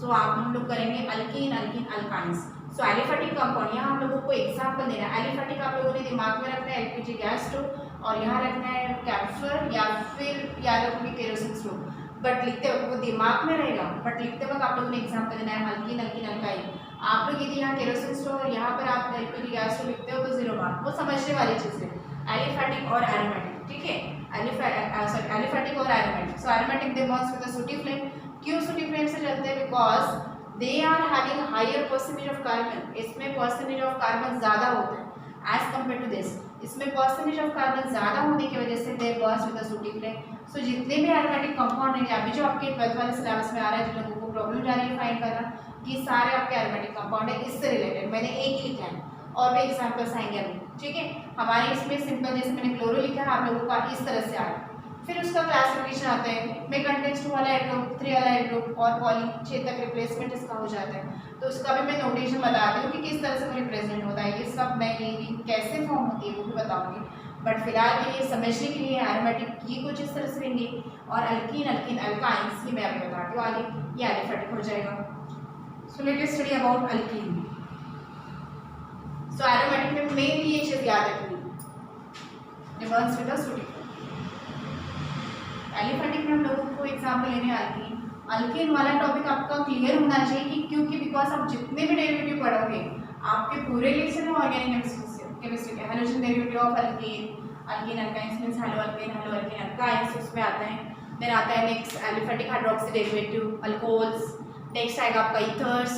S1: सो आप हम लोग करेंगे अल्कीन, अल्कीन, अल्काइंस। सो एलिफेटिक कंपाउंड, यहाँ हम लोगों को एग्जाम्पल देना है। एलिफेटिक आप लोगों ने दिमाग में रखना है LPG गैस स्टोव, और यहाँ रखना है कैम्फर या फिर याद रखोगे केरोसिन स्टोव, बट लिखते वक्त वो दिमाग में रहेगा, बट लिखते वक्त आप लोगों ने एग्जाम्पल देना है अल्कीन, अल्कीन, अल्काइन। आप लोग यदि यहाँ केरोसिन स्टोव और यहाँ पर आप LPG गैस स्टोव लिखते हो तो 0 मार्क, वो समझने वाली चीज़ है। एलिफेटिक और एरोमेटिक, ठीक है, एलिफेटिक और aromatic. So aromatic they bonds with the sooty flame. क्यों सूटी फ्लेम से चलते हैं? Because they are having higher percentage of carbon, इसमें परसेंटेज ऑफ कार्बन ज़्यादा होता है एज कम्पेयर टू दिस, इसमें परसेंटेज ऑफ कार्बन ज़्यादा होने की वजह से they burst with the sooty flame. So जितने भी एरोमेटिक कंपाउंड हैं अभी जो आपके 12th वाले सिलेबस में आ रहा है, जिन लोगों को प्रॉब्लम जा रही है फाइंड करना, ये सारे आपके एरोमेटिक कंपाउंड है, इससे रिलेटेड मैंने एक ही लिखा है, और भी एग्जाम्पल्स आएंगे अभी, ठीक है। हमारे इसमें सिंपल जैसे मैंने क्लोरो लिखा है, आप लोगों का इस तरह से आ रहा है। फिर उसका क्लासिफिकेशन आता है, में कंटेंट्स 2 वाला हाइड्रोप, 3 वाला हाइड्रोप और पॉली 6 तक रिप्लेसमेंट इसका हो जाता है। तो उसका भी मैं नोटेशन बताती हूँ कि किस तरह से वो रिप्रेजेंट होता है, ये सब मैं ये कैसे फॉर्म होती है वो भी बताऊँगी। बट फिलहाल के लिए समझने के लिए एरोमेटिक ये कुछ इस तरह से लेंगे और अल्कीन अल्कीन अल्काइंस ये मैं आपको बताती हूँ आगे, ये एलिफेटिक हो जाएगा। So let us study about alkyne. So aromatic में मेनली ये चीज याद रखनी, it burns with a sodium। Aliphatic में हम लोगों को एग्जांपल लेने अल्कीन। अल्कीन वाला टॉपिक आपका क्लियर होना चाहिए कि क्योंकि बिकॉज आप जितने भी डेरिवेटिव पढ़ोगे आपके पूरे लेसन में ऑर्गेनिक केमिस्ट्री के hydrogen derivative of alkene, alkene alkynes means halo alkene alkynes उसमें आता है। देन आता है next aliphatic hydroxy derivative alcohols, next आएगा आपका ईथर्स,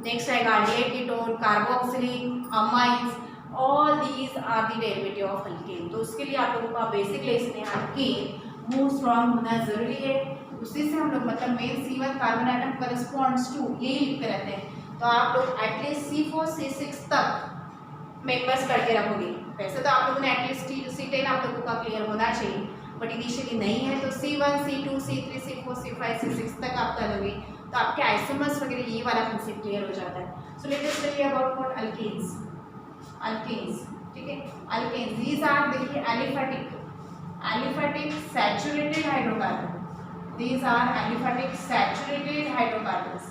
S1: नेक्स्ट आएगा aldehyde ketone, carboxylic, amines, all these are the derivative of alkene. तो उसके लिए आप लोगों का बेसिक लेसन है अल्कीन मूव स्ट्रॉन्ग होना जरूरी है। उसी से हम लोग मतलब main C1 carbon atom corresponds to यही लिखते रहते हैं। तो आप लोग एटलीस्ट C4 C6 तक मेंबर्स करके रखोगे। वैसे तो आप लोगों ने एटलीस्ट C10 आप लोगों का क्लियर होना चाहिए, बट इनिशियली नहीं है तो C1 C2 C3 C4 C5 C6 तक आप कर लोगे तो आपके आइसोमर्स वगैरह ये वाला कंसेप्ट क्लियर हो जाता है। So let us study about what alkenes. Alkenes ठीक है, अल्केन्स दीज आर देखिए aliphatic saturated hydrocarbon, these are aliphatic saturated hydrocarbons,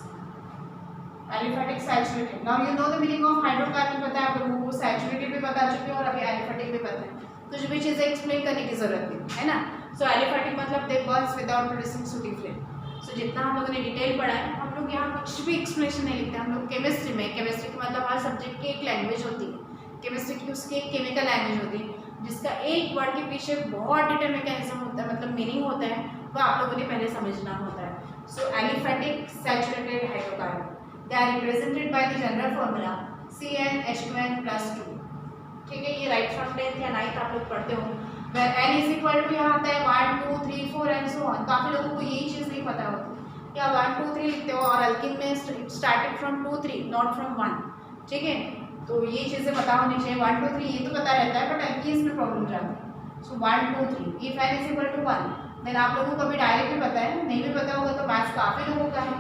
S1: aliphatic saturated। now you know the meaning of hydrocarbon पता है आप लोगों को, saturated भी बता चुके हैं और अभी aliphatic भी पता है, कुछ भी चीज़ें एक्सप्लेन करने की जरूरत नहीं है ना। so aliphatic मतलब they burns without producing sooty flame। so जितना हम लोगों ने डिटेल पढ़ा है हम लोग यहाँ कुछ भी एक्सप्लेनेशन नहीं लिखते। हम लोग केमिस्ट्री में, केमिस्ट्री का मतलब हर सब्जेक्ट की एक लैंग्वेज होती है, केमिस्ट्री की उसकी एक केमिकल लैंग्वेज होती है जिसका एक वर्ड के पीछे बहुत डिटेल मैकेनिज्म होता है, मतलब मीनिंग होता है, वो आप लोगों ने पहले समझना होता है। So aliphatic saturated hydrocarbon they are represented by the general formula CnH2n+2। ठीक है, ये राइट फ्रॉम 10th या 9th आप लोग पढ़ते हो। Where n is equal to यहाँ आता है 1 2 3 4 एंड सो ऑन। काफ़ी लोगों को यही चीज़ नहीं पता होती, या 1 2 3 लिखते हो और अल्कीन में स्टार्टेड फ्रॉम 2 3 नॉट फ्रॉम 1। ठीक है, तो ये चीज़ें पता होनी चाहिए। 1 2 3 ये तो पता रहता है बट अल्कीन्स में प्रॉब्लम जाती है। सो 1 2 3 if n is equal to 1 then आप लोगों को भी डायरेक्ट भी पता है, नहीं भी पता होगा तो मैथ्स काफ़ी लोगों का है,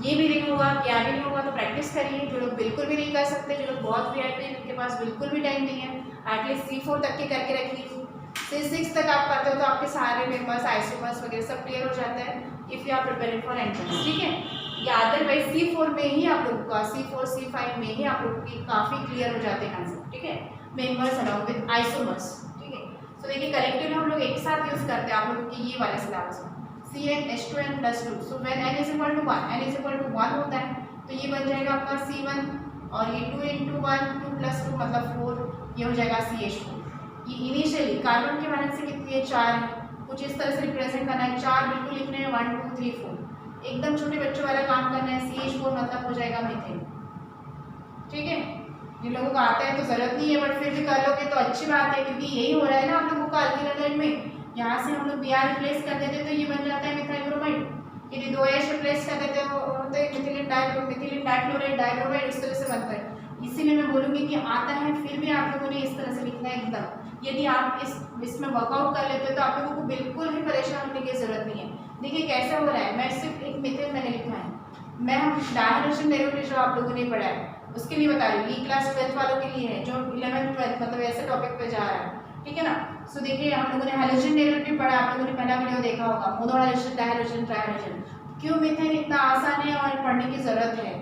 S1: ये भी नहीं होगा क्या भी नहीं होगा तो प्रैक्टिस करिए। जो लोग बिल्कुल भी नहीं कर सकते, जो लोग बहुत VIP हैं जिनके पास बिल्कुल भी टाइम नहीं है, एटलीस्ट C4 तक के करके रखिए। C6 तक आप करते हो तो आपके सारे मेंबर्स आइसोमर्स वगैरह सब क्लियर हो जाता है if you are preparing for entrance. ठीक है, या अदरवाइज C4 में ही आप लोगों का C4 C5 में ही आप लोगों की काफ़ी क्लियर हो जाते हैं कंसेप्ट। ठीक है, मेंबर्स अलॉन्ग विद आइसोमर्स। ठीक है, तो देखिए कलेक्टिव हम लोग एक साथ यूज करते हैं आप लोगों की ये वाले सिलेबस में CnH2n+2। So when n is equal to 1 n is equal to 1 होता है तो ये बन जाएगा आपका C1 और ये 2 × 1 2 + 2 मतलब 4, ये हो जाएगा CH4। ये इनिशियली कार्बन के वैलेंसी कितनी है 4 है, कुछ इस तरह से रिप्रेजेंट करना है, 4 बिल्कुल लिखने हैं 1 2 3 4 एकदम छोटे बच्चों वाला काम करना है। CH4 मतलब हो जाएगा मीथेन। ठीक है, जिन लोगों को आता है तो जरूरत नहीं है बट फिर भी कर लोगे तो अच्छी बात है क्योंकि यही हो रहा है ना आप लोगों का अल्कीन में। यहाँ से हम लोग Br रिप्लेस कर देते तो ये बन जाता है मिथाइल ब्रोमाइड, यदि 2H रिप्लेस कर देते हो तो मिथिलीन डाइक्लोराइड डाइब्रोमाइड इस तरह से बनता है। इसीलिए मैं बोलूँगी कि आता है फिर भी आप लोगों ने इस तरह से लिखना है एकदम। यदि आप इसमें वर्कआउट कर लेते हो तो आप लोगों को बिल्कुल भी परेशान होने की जरूरत नहीं है। देखिए कैसा हो रहा है, मैं सिर्फ एक मिथेन मैंने लिखा है, मैं हम डायहाइड्रोजन डेरिवेटिव जो आप लोगों ने पढ़ा है उसके लिए बता रही हूँ, ये क्लास 12th वालों के लिए है जो 11th 12th मतलब ऐसे टॉपिक पे जा रहा है। ठीक है ना। सो देखिए हम लोगों ने हाइड्रोजन डेरिवेटिव पढ़ा, आप लोगों ने पहला वीडियो देखा होगा, मोनो हाइड्रोजन डायहाइड्रोजन ट्राइहाइड्रोजन। क्यों मीथेन इतना आसान है और पढ़ने की जरूरत है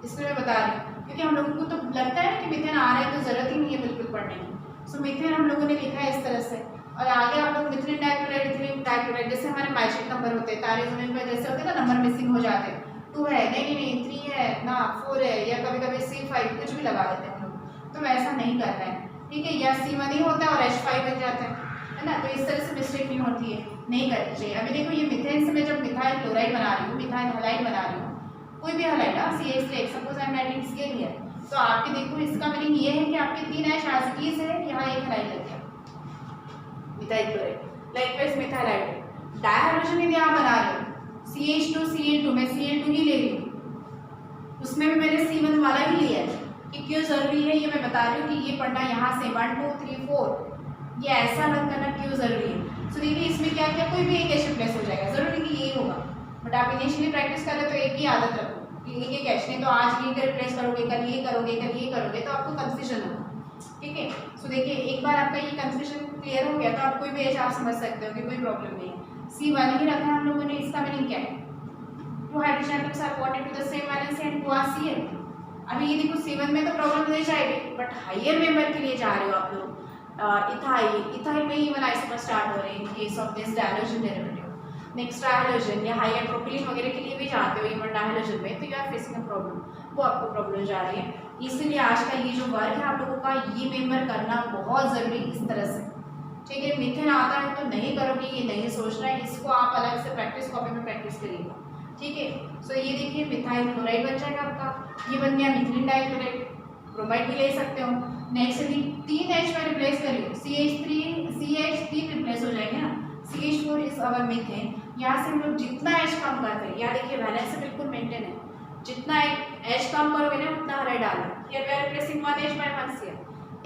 S1: इसलिए मैं बता रही हूँ, क्योंकि हम लोगों को तो लगता है कि मीथेन आ रहा है तो जरूरत ही नहीं है बिल्कुल पढ़ने की। सो मीथेन हम लोगों ने लिखा है इस तरह से और आगे आप लोग मिथिलीन डाइक्लोराइड इथिलीन डाइक्लोराइड जैसे हमारे मैजिक नंबर होते हैं, तारे जमीन पर जैसे होते हैं ना नंबर मिसिंग हो जाते हैं, 2 है नहीं 3 है ना 4 है या कभी कभी C5 कुछ भी लगा देते हैं हम लोग, तो वैसा नहीं करना है। ठीक है, या C1 ही होता है और H5 बन जाता है ना, तो इस तरह से मिस्टेक नहीं होती है, नहीं करनी चाहिए। अभी देखो ये मिथेन से मैं जब मिथाइल क्लोराइड बना रही हूँ, मिथाइल हैलाइड बना रही हूँ, कोई भी halide CH3 suppose I am writing इसके लिए, तो आपके देखो इसका मीनिंग ये है कि आपके 3 H एसिडीज है, यहाँ एक हैलाइड लग गया methyl chloride. Likewise methyl hydride dihydrogen यदि आप बना रहे हो CH2 Cl2 मैं Cl2 ही ले रही हूँ, उसमें भी मैंने C1 वाला ही लिया है कि क्यों ज़रूरी है ये मैं बता रही हूँ कि ये पढ़ना यहाँ से 1 2 3 4 ये ऐसा मत करना क्यों ज़रूरी है। सो देखिए इसमें क्या क्या कोई भी एक एच रिप्लेस हो जाएगा, ज़रूरी कि यही होगा, बट आप इनिशियली प्रैक्टिस कर रहे तो एक ही आदत रखो कि एक एच, नहीं तो आज ये रिप्लेस करोगे कल ये करोगे कल ये करोगे तो आपको कंफ्यूजन होगा। ठीक है। सो देखिए एक बार आपका ये कंफ्यूजन क्लियर हो गया तो आप कोई भी एच आप समझ सकते हो कि कोई प्रॉब्लम नहीं है। C1 ही रखा है हम लोगों ने, इसका मीनिंग क्या है? Two hydrogen atoms are bonded to the same valency and two are Cl। अभी ये देखो C1 में तो प्रॉब्लम नहीं जाएगी, बट हायर मेंबर के लिए जा रहे हो आप लोग, इथाइल में ही वाला आइसोमर स्टार्ट हो रहे हैं in case of this dihalogen derivative. Next trihydrogen या हायर प्रोपिलीन वगैरह के लिए भी जाते हो इवन डायलोजन में, तो you are facing a problem, वो आपको प्रॉब्लम जा रही है। इसलिए आज का ये जो वर्क है आप लोगों का, ये मेंबर करना बहुत ज़रूरी इस तरह से, ठीक है। मीथेन आता है तो नहीं करोगे, ये नहीं सोचना है, इसको आप अलग से प्रैक्टिस कॉपी में प्रैक्टिस करिएगा, ठीक है। सो ये देखिए मिथाइल क्लोराइड बन जाएगा आपका, ये बन गया मिथिलीन डाइक्लोराइड, ब्रोमाइड भी ले सकते हो। नेक्स्ट यदि 3H में रिप्लेस करिए, CH3 रिप्लेस हो जाएंगे ना, CH4 इज अवर मीथेन। यहाँ से हम लोग जितना H कम करते हैं, यहाँ देखिए वैलेंस से बिल्कुल मेंटेन है, जितना H कम करोगे ना उतना हरा डालो। Here we are replacing 1H by 1Cl,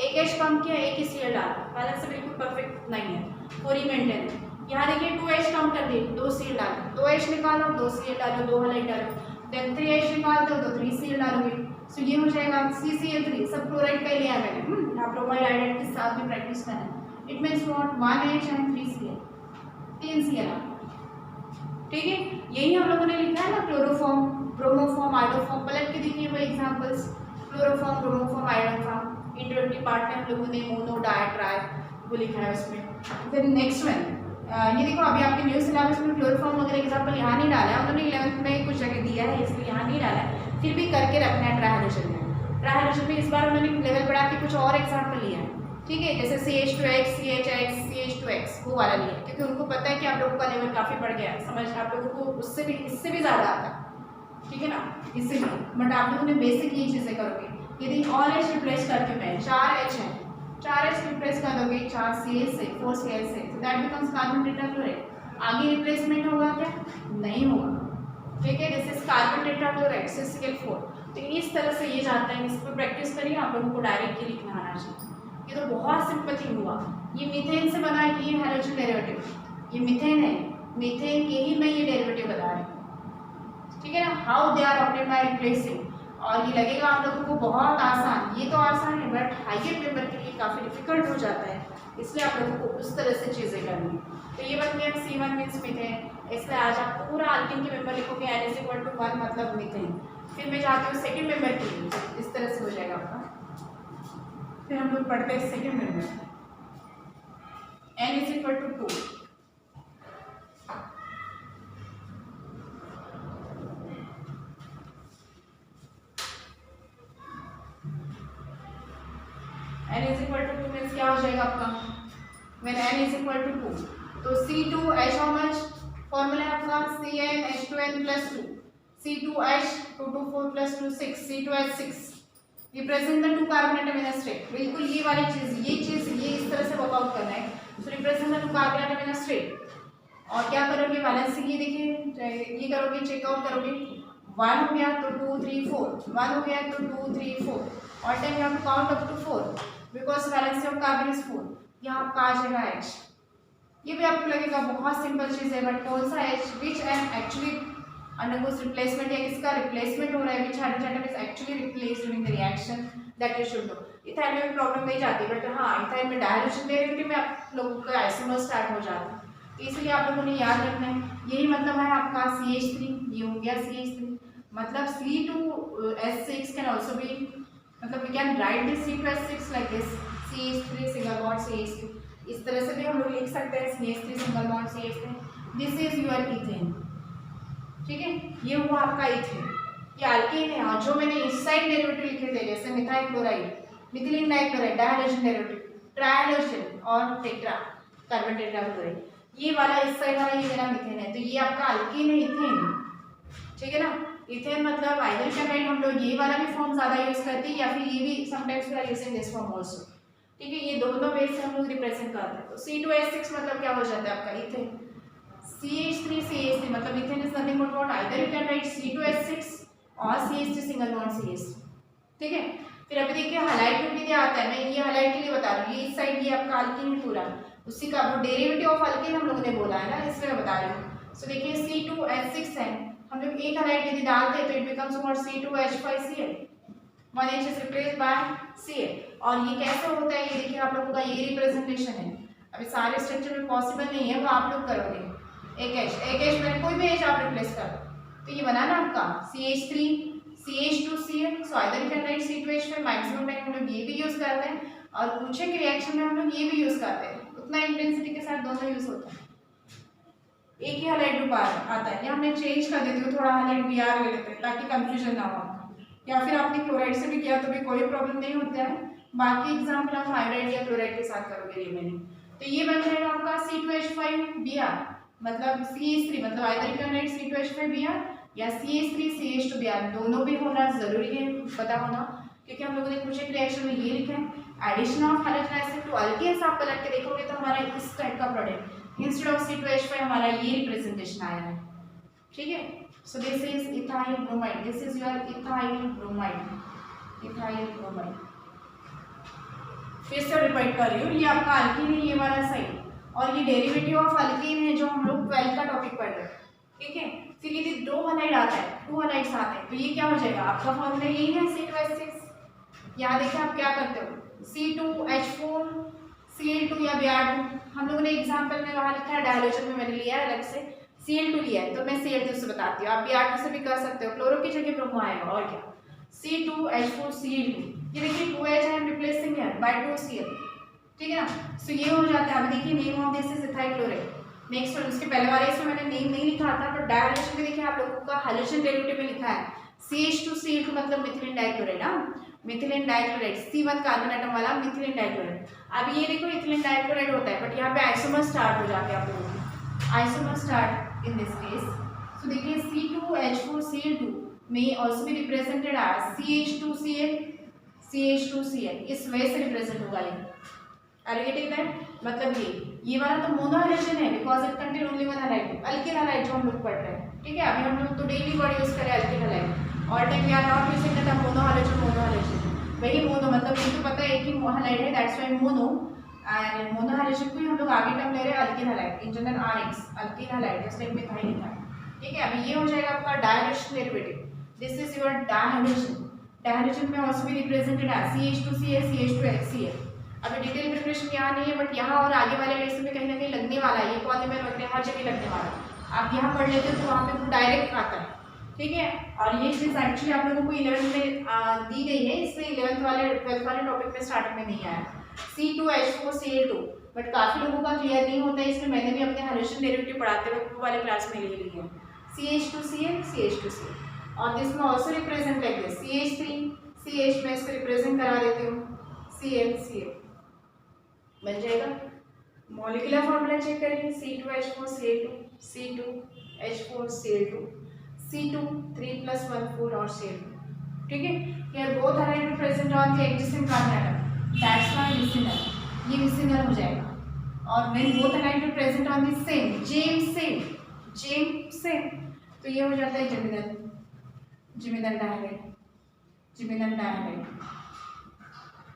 S1: एक H कम किया, एक ही Cl डाला, बैलेंस से बिल्कुल परफेक्ट नहीं है, पूरी मेंटेन है। यहाँ देखिए 2H कम कर दिए, 2 Cl डालो, 2H निकालो, 2 Cl डालो, 2 हलाइड डालो, देन 3H निकालते हो तो 3 Cl डालोगे, सो ये हो जाएगा CCl3, सब क्लोराइड का ही लिया मैंने। आप ब्रोमाइड आयोडाइड के साथ में प्रैक्टिस करना। It means what, 1H and 3 Cl, 3 Cl, ठीक है। यही हम लोगों ने लिखा है ना, क्लोरोफॉर्म, ब्रोमोफॉर्म, आयोडोफॉर्म। पलट के देखिए वो examples, chloroform, bromoform, iodoform. Introductory part में हम लोगों ने मोनो, डाई, ट्राई वो लिखा है उसमें। फिर नेक्स्ट वन, ये देखो अभी आपके न्यू सिलेबस में क्लोरोफॉर्म वगैरह एग्जाम्पल यहाँ नहीं डाला है, उन्होंने 11th में कुछ जगह दिया है इसलिए यहाँ नहीं डाला है, फिर भी करके रखना है ट्राइहाइड्रोजन में। ट्राइहाइड्रोजन में इस बार उन्होंने लेवल बढ़ा के कुछ और एग्जाम्पल लिया है, ठीक है, जैसे CH2X, CHX, CH2X वो वाला लिया, क्योंकि उनको पता है कि आप लोगों का लेवल काफ़ी बढ़ गया है, समझ आप लोगों को उससे भी इससे भी ज़्यादा आता है, ठीक है ना, इससे भी। बट आप लोगों ने बेसिक ये चीज़ें करोगे। यदि ऑल H रिप्लेस करके मैं 4H है, 4H रिप्लेस कर दोगे 4CH से, 4Cl से, तो दैट बिकम्स कार्बन टेट्राक्लोराइड। आगे रिप्लेसमेंट होगा क्या? नहीं होगा, ठीक है। This is carbon tetrachloride, CCl4। तो इस तरह से ये जाता है, इस पर प्रैक्टिस करिए, आप लोगों को डायरेक्ट ही लिखना आना चाहिए। ये तो बहुत सिंपल थिंग हुआ, ये मीथेन से बना है, ये हाइड्रोजन डेरिवेटिव, ये मीथेन है, मीथेन के ही मैं ये डेरिवेटिव बता रही हूँ, ठीक है ना। How they are obtained by replacing, और ये लगेगा आप लोगों को बहुत आसान, ये तो आसान है बट हाइयर मेंबर के लिए काफ़ी डिफिकल्ट हो जाता है, इसलिए आप लोगों को उस तरह से चीज़ें करनी। तो ये बन गया C1 मीन्स मीथेन, इसलिए आज आप पूरा अल्कीन के मेंबर लिखोगे N=1 मतलब मीथेन। फिर मैं जाती हूँ सेकेंड मेंबर के लिए, इस तरह से हो जाएगा आपका। फिर हम लोग पढ़ते हैं second member, N=2, N=2 means क्या हो जाएगा आपका, when N=2 तो C2H हाउ मच, फॉर्मूला है आपका CnH2n+2, C2H 224 + 2 6, C2H6 represent the 2 carbon atom in a state. बिल्कुल ये वाली चीज़, ये इस तरह से वर्कआउट करना है। So represent the 2 carbon atom in a state, और क्या करोगे वैलेंसी की देखिए, ये करोगे चेकआउट करोगे, 1 हो गया तो 2 3 4, 1 हो गया तो 2 3 4, और time you have to count up to 4 because valency of carbon is 4। यहाँ आपका आ जाएगा H। ये भी आपको लगेगा बहुत सिंपल चीज़ है, बट कौन सा H which am actually undergoes replacement, या किसका रिप्लेसमेंट हो रहा है, which hydrogen atom is actually replaced during the reaction, that you should know। Ethyl में भी प्रॉब्लम नहीं जाती, बट हाँ इथाइल में डायल्यूशन डेरिवेटिव में आप लोगों का आइसोमर स्टार्ट हो जाता है, इसलिए आप लोगों ने याद रखना है। यही मतलब है आपका CH3, ये हो गया CH3, मतलब C2H6 कैन ऑल्सो बी, मतलब we can write this C2H6 like this, CH3 single bond CH3, इस तरह से भी हम लोग लिख सकते हैं CH3 single bond CH3, this is your ethane, ठीक है। ये हुआ आपका इथेन, ये अल्केन है। और जो मैंने इस साइड डेरिवेटिव लिखे थे जैसे methyl chloride, methylene dichloride, dihydrogen derivative, trihydrogen और टेट्रा कार्बन टेट्राक्लोराइड, ये वाला इस साइड वाला ये मेरा मिथेन है, तो ये आपका अल्केन है इथेन, ठीक है ना। इथेन मतलब आइदर कैन राइट हम लोग ये वाला भी फॉर्म ज़्यादा यूज करते हैं, या फिर ये भी sometimes we are using this form also, ठीक है। ये दोनों वे से हम लोग रिप्रेजेंट करते हैं। तो C2H6 मतलब क्या हो जाता है आपका इथेन, CH3 CH3 मतलब ethane is nothing but what, either you can write C2H6 और CH3 सिंगल बॉन्ड CH3, ठीक है। फिर अभी देखिए हाइलाइट में भी दिया आता है, मैं ये हाइलाइट के लिए बता रही हूँ, ये इस साइड ये आपका अल्कीन है पूरा, उसी का वो डेरिवेटिव ऑफ अल्कीन हम लोगों ने बोला है ना, इसलिए मैं बता रही हूँ। सो देखिए C2H6 है, हम लोग एक हाइलाइट यदि डालते हैं तो it becomes what, C2H5Cl, 1H is replace by Ca। और ये कैसे होता है ये देखिए आप लोगों का ये रिप्रेजेंटेशन है। अभी सारे स्ट्रक्चर में पॉसिबल नहीं है वो आप लोग करोगे। एक H मैंने कोई भी H आप रिप्लेस करो तो ये बना ना आपका CH3 CH2Cl। So either you can write C2H5। Maximum time हम लोग ये भी यूज करते हैं और कुछ एक रिएक्शन में हम लोग ये भी यूज करते हैं। उतना इंटेंसिटी के साथ दोनों यूज होता है। एक ही हाइलाइट ग्रुप आता है, या मैं चेंज कर देती हूँ थोड़ा हाइलाइट Br ले लेते हैं ताकि कंफ्यूजन ना हो आपका। या फिर आपने क्लोराइड से भी किया तो भी कोई प्रॉब्लम नहीं होता है। बाकी एग्जाम्पल आप हाइड्राइड या क्लोराइड के साथ करोगे रिमेनिंग। तो ये बन जाएगा आपका C2H5Br मतलब CH3 मतलब either you can write C2H5Br या CH3 CH2Br। दोनों भी होना जरूरी है, पता होना, क्योंकि हम लोगों ने कुछ एक रिएक्शन में ये लिखा है addition of hydrogen acid to alkanes. आप पलट के देखोगे तो हमारा इस टाइप का प्रोडक्ट इंस्टेड ऑफ C2H5 हमारा ये रिप्रेजेंटेशन आया है। ठीक है, सो this is ethyl bromide, this is your ethyl bromide, ethyl bromide. फिर से रिपीट कर रही हूँ, ये आपका अल्कीन है ये वाला साइड, और ये डेरिवेटिव ऑफ अल्कीन है जो हम लोग 12 का टॉपिक पढ़ रहे हैं। ठीक है, फिर यदि 2 हलाइड आता है, 2 हलाइड्स आते हैं तो ये क्या हो जाएगा आपका फॉर्मूला यही है C2H6। यहाँ देखिए आप क्या करते हो C2H4 Cl2 या Br2। हम लोगों ने एग्जाम्पल में वहाँ लिखा है, डायलोजन में मैंने लिया है अलग से Cl2 लिया है तो मैं Cl2 से बताती हूँ। आप Br2 से भी कर सकते हो, क्लोरो की जगह ब्रोमो आएगा और क्या। C2H4 Cl2, ये देखिए 2H I am replacing here bye 2Cl। ठीक है ना, सो ये हो जाता है। अब देखिए name of this is ethyl chloride. Next one, उसके पहले वाले इसमें मैंने नेम नहीं लिखा था, बट डायल्यूशन में देखिए आप लोगों का हाइड्रोजन डेरिवेटिव में लिखा है CH2Cl2 मतलब methylene dichloride. Methylene dichloride C1 carbon atom वाला मिथिलीन डाइक्लोराइड। अब ये देखो इथिलीन डाइक्लोराइड होता है, बट यहाँ पे आइसोमर स्टार्ट हो जाते हैं आप लोगों के, isomer start in this case. So देखिए C2H4Cl2 may also be represented as CH2Cl CH2Cl, इस वे से रिप्रेजेंट होगा ये। Are you getting that? मतलब ये वाला तो मोनो हाइड्रोजन है because it contain only one halide, alkyl halide जो हम लोग पढ़ रहे हैं। ठीक है, अभी हम लोग तो डेली वर्ड यूज करें alkyl halide, all time we are not using the mono hydrogen. वही मोनो मतलब ये तो पता है एक ही हाइलाइट है, that's why mono. And mono hydrogen को ही हम लोग आगे टर्म ले रहे हैं alkyl halide, in general RX alkyl halide, जैसे में था लिखा है। ठीक है, अभी ये हो जाएगा आपका डायहाइड्रोजन डेरिवेटिव, दिस इज योर डायहाइड्रोजन। डायहाइड्रोजन में आल्सो भी रिप्रेजेंटेड एज CH2Cl CH2HCl। अभी डिटेल प्रिपरेशन यहाँ नहीं है, बट यहाँ और आगे वाले लेसन में कहीं ना कहीं लगने वाला है, ये पॉलीमर वगैरह हर जगह लगने वाला है। आप यहाँ पढ़ लेते हो तो वहाँ पे डायरेक्ट आता है। ठीक है, और ये चीज़ एक्चुअली आप लोगों को 11th में दी गई है, इसलिए 11th वाले 12th वाले टॉपिक में स्टार्टिंग में नहीं आया C2H4Cl2, बट काफ़ी लोगों का क्लियर नहीं होता है, इसलिए मैंने भी अपने हाइड्रोजन डेरिवेटिव पढ़ाते वक्त वो वाले क्लास में ले ली है CH2Cl CH2Cl। और दिस में also represent like this CH3 CH, मैं इसको रिप्रेजेंट करा देती हूँ CL बन जाएगा। मॉलिक्यूलर फॉर्मूला चेक करेंगे C2H4Cl2 C2H4Cl2 C2 3+1 4 और Cl2। ठीक है, here both are present on the adjacent carbon atom, that's why vicinal, ये vicinal हो जाएगा। और when both are present on the same तो ये हो जाता है जिमिनल डायहाइड।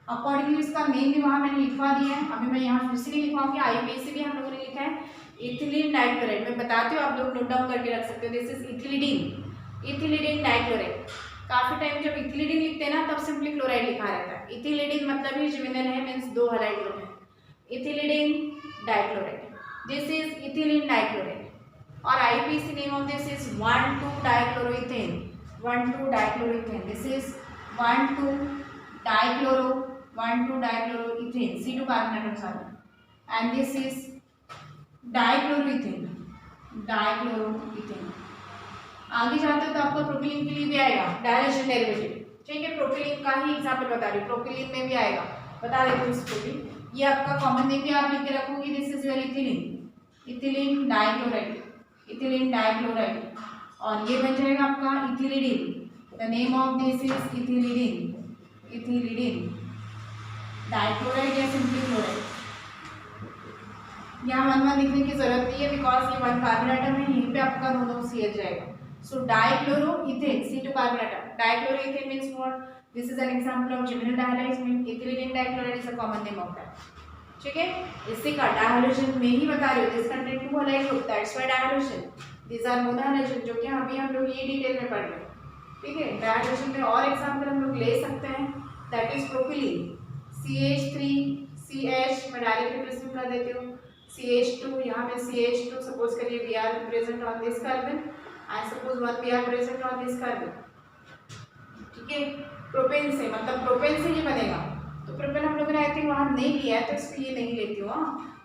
S1: अकॉर्डिंगली इसका नेम भी वहाँ मैंने लिखवा दिया है, अभी मैं यहाँ फिर से नहीं लिखवाऊंगी, IUPAC भी हम लोगों ने लिखा है इथिलीन डाइक्लोराइड। मैं बताती हूँ, आप लोग नोट डाउन करके रख सकते हो, दिस इज इथिलीडीन डाइक्लोराइड। काफी टाइम जब इथिलीडीन लिखते हैं ना तब सिंपली क्लोराइड लिखा रहता है। इथिलीडीन मतलब ही जिमिनल है, मीन्स 2 हाइलाइट ग्रुप है। Ethylidene dichloride, this is ethylene dichloride. और IUPAC name of this is 1,2 dichloroethane, 1,2 dichloroethane, this is 1,2 dichloroethane C2 carbon atom सारा, एंड दिस इज डाइक्लोरोइथेन। आगे जाते हो तो आपको प्रोपिलीन के लिए भी आएगा डायहाइड्रोजन डेरिवेटिव। ठीक है, प्रोपिलीन का ही एग्जांपल बता रही हूँ, प्रोपिलीन में भी आएगा, बता देती हूँ इसको भी। ये आपका कॉमन नेम भी आप लिख के रखोगे, this is your ethylene dichloride. और ये बन जाएगा आपका ethylidene, the name of this is ethylidene dichloride या सिंपली क्लोराइड। यहाँ 1 लिखने की जरूरत नहीं है बिकॉज ये 1 कार्बन एटम है, यहीं पे आपका दोनों CH जाएगा। So dichloroethane C2 carbon atom, dichloroethane means what, this is an example of geminal dihalides, means ethylene dichloride is a common name of that. ठीक है, इसी का डायहाइड्रोजन में ही बता रही हूँ, this contain 2 halide group, that's why dihydrogen. These are mono hydrogen, जो कि अभी हम लोग ये डिटेल में पढ़ रहे हैं। ठीक है। डायहाइड्रोजन में और एग्जाम्पल हम लोग ले सकते हैं, दैट इज प्रोपिलीन, CH3CH, मैं डायरेक्ट रिप्रेजेंट कर देती हूँ, CH2, यहाँ में CH2 सपोज करिए Br present on this carbon, I suppose 1 Br present on this carbon, ठीक है। प्रोपेन से, मतलब प्रोपेन से ये बनेगा, तो प्रोपेन हम लोगों ने आई थिंक वहाँ नहीं लिया है तो इसको ये नहीं लेती हूँ,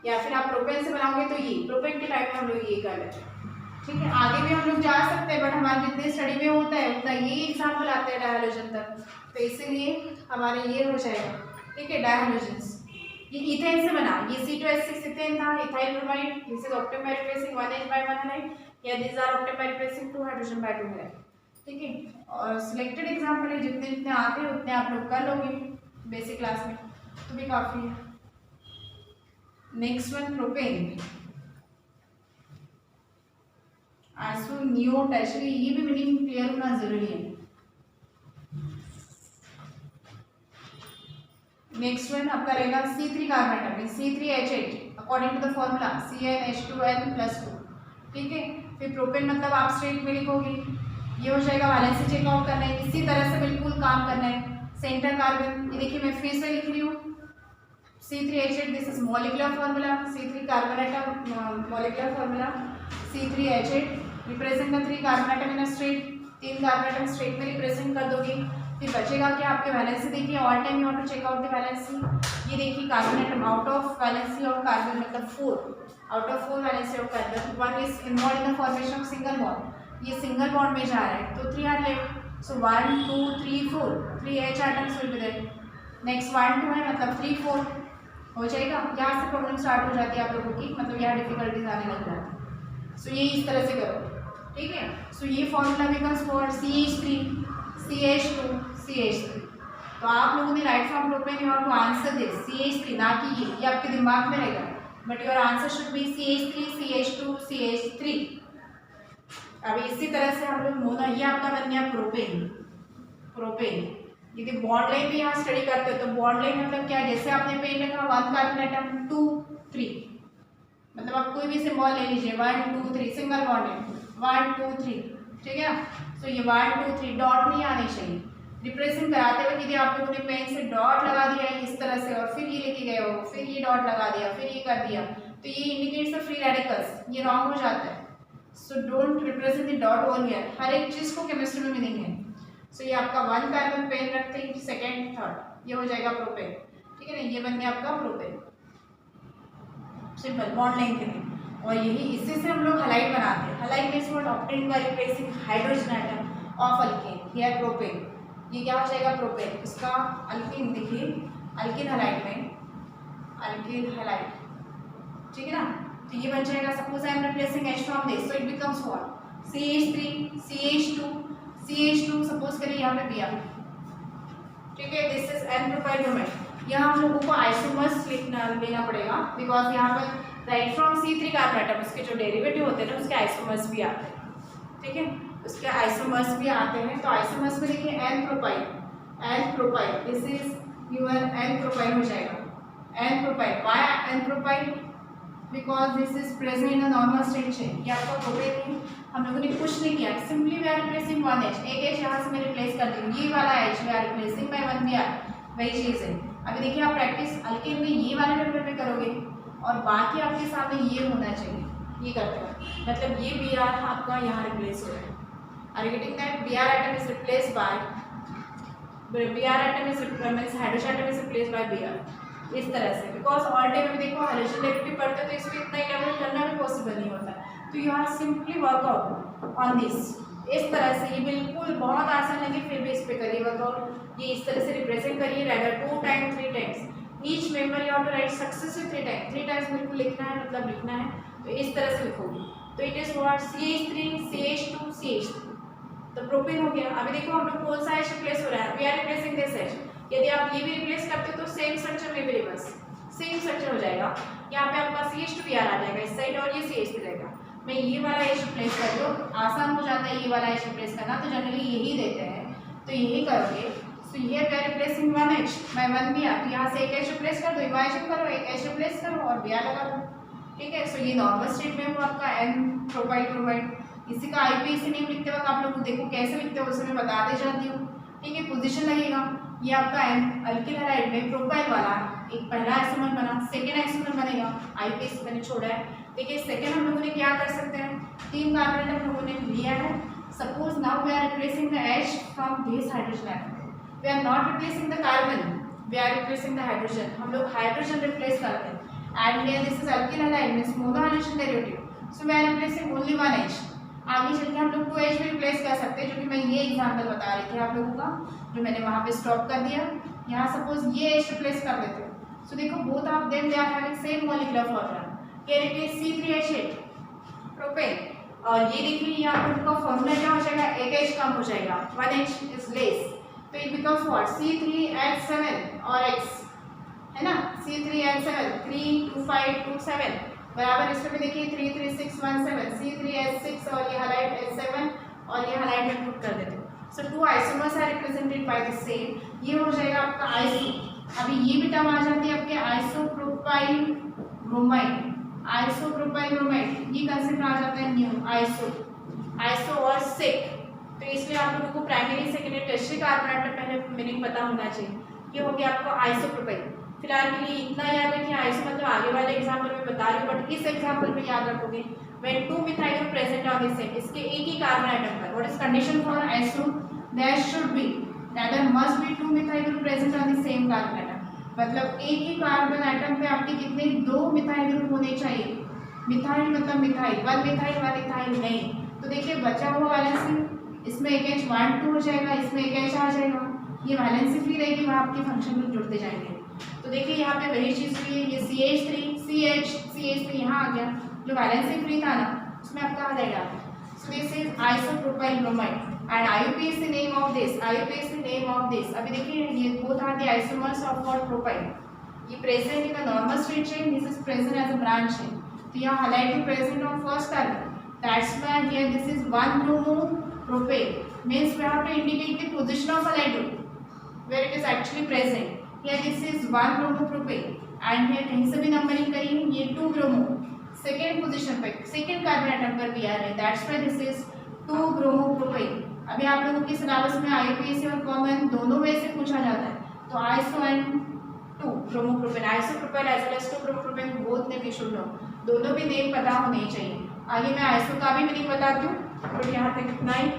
S1: या फिर आप प्रोपेन से बनाओगे तो ये प्रोपेन के टाइप में हम लोग ये कर लेते हैं, ठीक है। आगे भी हम लोग जा सकते हैं, बट हमारे जितने स्टडी में होता है उतना ये एग्जाम्पल आते हैं डायहाइड्रोजन तक, तो इसीलिए हमारे ये हो जाएगा, ठीक है। डायहाइड्रोजन ये इथेन से बना, ये C2H6 इथेन था, ethyl bromide, this is obtained by replacing 1H by 1 halide, या this are obtained by replacing 2 hydrogen by 2 halide, ठीक है। और सिलेक्टेड एग्जाम्पल है, जितने जितने आते हैं उतने आप लोग कर लोगे बेसिक क्लास में, तो भी काफ़ी है। नेक्स्ट वन प्रोपेन, आइसोनियोट, एक्चुअली ये भी मीनिंग क्लियर होना जरूरी है। नेक्स्ट वन आपका रहेगा C3 carbon atom, C3H8 according to the formula CnH2n+2, ठीक है। फिर प्रोपेन मतलब आप स्ट्रेट में लिखोगे, ये हो जाएगा वैलेंसी चेकआउट करना है, इसी तरह से बिल्कुल काम करना है। सेंटर कार्बन, ये देखिए मैं फिर से लिख रही हूँ, C3H8, this is molecular formula, C3 carbon atom molecular formula, C3H8 represent the 3 carbon atom in a straight, 3 carbon atom straight में रिप्रेजेंट कर दोगे। फिर बचेगा क्या आपके वैलेंसी, देखिए all time you have to check out the valency, ये देखिए carbon atom out of valency of carbon मतलब 4, out of 4 valency of carbon 1 is involve in the formation of single bond, ये सिंगल बॉन्ड में जा रहा है, तो 3 are left, so 1 2 3 4, 3 H atoms will be there, next 1 2 है मतलब 3 4 हो जाएगा। यहाँ से प्रॉब्लम स्टार्ट हो जाती है आप लोगों की, मतलब यहाँ डिफिकल्टीज आने लग जाती है। सो ये इस तरह से करो, ठीक है। सो ये formula becomes for CH3 CH2 CH3, तो आप लोगों ने write from propane you have to answer this CH3, ना कि ये आपके दिमाग में रहेगा, but your answer should be CH3 CH2 CH3। अब इसी तरह से हम लोग मोनो, ये आपका बन गया प्रोपेन, प्रोपेन। यदि बॉन्ड लाइन भी यहाँ स्टडी करते हो तो बॉन्ड लाइन मतलब क्या है, जैसे आपने पेन लिखा 1 कार्बन एटम 2 3, मतलब आप कोई भी सिंबल ले लीजिए 1 2 3 सिंगल बॉन्ड है 1 2 3, ठीक है ना। तो ये 1 2 3 डॉट नहीं आने चाहिए, रिप्रेजेंट कराते हुए यदि आप लोगों ने पेन से डॉट लगा दिया है इस तरह से, और फिर ये लेके गए हो, फिर ये डॉट लगा दिया, फिर ये कर दिया, तो ये इंडिकेट्स द फ्री रेडिकल्स, ये रॉन्ग हो जाता है। So don't represent the dot over here, हर एक चीज़ को केमिस्ट्री में मीनिंग है। सो ये आपका 1 कार्बन पेन रखते हैं, सेकेंड थर्ड, ये हो जाएगा प्रोपेन, ठीक है ना। ये बन गया आपका प्रोपेन, सिंपल बॉन्ड लाइन के लिए। और यही इसी से हम लोग हलाइड बनाते हैं, halide means what, obtained by replacing hydrogen atom of alkane, here propane, ये क्या हो जाएगा प्रोपेन। इसका अल्कीन देखिए, अल्कीन हलाइड में अल्कीन हलाइड, ठीक है ना। तो ये बन जाएगा, suppose I am replacing H from this, so it becomes what CH3 CH2 CH2, suppose करिए यहाँ पे Br, ठीक है, this is N propyl bromide. यहाँ हम लोगों को आइसोमर्स लेना पड़ेगा, बिकॉज यहाँ पर right from C3 carbon atom उसके जो डेरिवेटिव होते हैं ना उसके आइसोमर्स भी आते हैं, ठीक है, उसके आइसोमर्स भी आते हैं। तो आइसोमर्स में देखिए N propyl, this is your N propyl हो जाएगा, N propyl, why N propyl, because this is present in a normal state chain. ये आपका प्रोपेन है, हम लोगों ने कुछ नहीं किया, simply we are replacing 1 H, एक H यहाँ से मैं रिप्लेस कर दी, ये वाला H we are replacing by 1 Br, वही चीज़ है। अभी देखिए आप प्रैक्टिस अल्केन में ये वाले नंबर में करोगे और बाकी आपके सामने ये होना चाहिए, ये करते हो, मतलब ये Br आपका यहाँ रिप्लेस हो रहा है। Are you getting that? Br atom is replaced by Br atom is means hydrogen atom is replaced by Br, इस तरह से। बिकॉज ऑल टाइम में देखो हाइड्रोजन डेरिवेटिव पढ़ते हो तो इसमें इतना इलेबोरेट करना भी पॉसिबल नहीं होता, तो you are simply workout on this, इस तरह से। ये बिल्कुल बहुत आसान लगे फिर भी इस पे करिए वर्कआउट, ये इस तरह से रिप्रेजेंट करिए, rather 2 times 3 times, each member you have to write successive 3 times बिल्कुल लिखना है, मतलब लिखना है, तो इस तरह से लिखोगे। तो it is what CH3 CH2 CH3, तो प्रोपेन हो गया। अभी देखो हम लोग कौन सा H रिप्लेस हो रहा है, we are replacing this H। यदि आप ये भी रिप्लेस करते हो तो सेम स्ट्रक्चर में भी रिवर्स सेम स्ट्रक्चर हो जाएगा, यहाँ पे आपका CH2Br आ जाएगा इस साइड और ये CH3 रहेगा। मैं ये वाला H रिप्लेस कर दो, आसान हो जाता है ये वाला H रिप्लेस करना, तो जनरली यही देते हैं, तो यही करोगे। सो ये we are replacing 1H by 1 Br, तो यहाँ से एक H रिप्लेस कर दो, इमेजिन करो एक H रिप्लेस करो और Br लगा दो, ठीक है। सो ये नॉर्मल स्टेट में वो आपका एन प्रोपाइल ब्रोमाइड। इसी का आईपीएसी नेम लिखते वक्त आप लोग देखो कैसे लिखते हो उसे मैं बताते जाती हूँ, ठीक है। पोजीशन लगेगा, ये आपका एन अल्किल हैलाइड में प्रोपाइल वाला एक पहला आइसोमर बना, सेकेंड आइसोमर बनेगा, आईपीएसी मैंने छोड़ा है। देखिए सेकेंड हम लोगों ने क्या कर सकते हैं, 3 कार्बन हम लोगों ने लिया है। Suppose now we are replacing the H from this hydrogen atom, we are not replacing the carbon, we are replacing the hydrogen. हम लोग हाइड्रोजन रिप्लेस करते हैं and here this is alkyl halide means mono hydrogen derivative, so we are replacing only 1 H। आगे चल के हम लोग 2 H भी रिप्लेस कर सकते हैं, जो कि मैं ये एग्जांपल बता रही थी आप लोगों का, जो मैंने वहाँ पे स्टॉप कर दिया। यहाँ सपोज ये H रिप्लेस कर देते हो, सो देखो both of them they are having same molecular formula, can it is C3H8 propane. और ये देखिए यहाँ पर उनका फॉर्मूला क्या हो जाएगा, एक H कम हो जाएगा, 1 H इज लेस, तो इट बिकम्स व्हाट C3H7 और X है ना, C3H7 32527 बराबर, इसमें भी देखिए 33617 C3H6 और ये हाइलाइट H7 और ये हाइलाइट में पुट कर देते हो। So 2 isomers are represented by the same, ये हो जाएगा आपका आइसो। अभी ये भी टर्म आ जाती है आपके आइसोप्रोपाइल ब्रोमाइड, आइसोप्रोपाइल ब्रोमाइड, ये कंसेप्ट आ जाता है न्यू आइसो, आइसो और सिक। तो इसलिए आप लोगों को primary secondary tertiary carbon atom पहले मीनिंग पता होना चाहिए। ये हो गया आपको आइसोप्रोपाइल। फिलहाल के लिए इतना याद रखिए, आइसो मतलब आगे वाले एग्जाम्पल में बता रही हूँ, बट इस एग्जाम्पल में याद रखोगे when 2 methyl group present on this set, इसके एक ही कार्बन एटम पर what is condition for iso, there should be there must be 2 methyl group present on the same carbon atom, मतलब एक ही कार्बन एटम पे आपके कितने 2 मिथाइल ग्रुप होने चाहिए। मिथाइल मतलब मिथाइल, 1 मिथाइल 1 इथाइल नहीं। तो देखिए बचा हुआ वैलेंसी, इसमें एक H 1 2 हो जाएगा, इसमें एक H आ जाएगा, ये वैलेंसी फ्री रहेगी, वहाँ आपके फंक्शन ग्रुप जुड़ते जाएंगे। तो देखिए यहाँ पे वही चीज़ हुई है, ये CH3 यहाँ आ गया, जो वैलेंसी फ्री था ना उसमें आपका आ जाएगा। So this is isopropyl bromide and IUPAC name of this, IUPAC name of this. अभी देखिए ये both are the isomers of what propyl, ये present in the normal straight chain, this is present as a branch chain. तो यहाँ highlighted present on first carbon, that's why here this is 1 bromo propane means we have to indicate the position of halide group where it is actually present. Here this is 1 bromopropane and here कहीं से भी नंबरिंग करिए, ये 2 ब्रोमो सेकेंड पोजीशन पे सेकेंड कार्बन एटम पर भी आ रहे हैं, that's why this is 2 bromopropane. अभी आप लोगों के सिलेबस में IUPAC और कॉमन दोनों वे से पूछा जाता है, तो iso and 2 bromopropane, isopropyl as well as 2 bromopropane both name you should know, दोनों भी नेम पता होने चाहिए। आगे मैं आइसो का भी मीनिंग बताती हूँ, तो यहाँ तक इतना ही।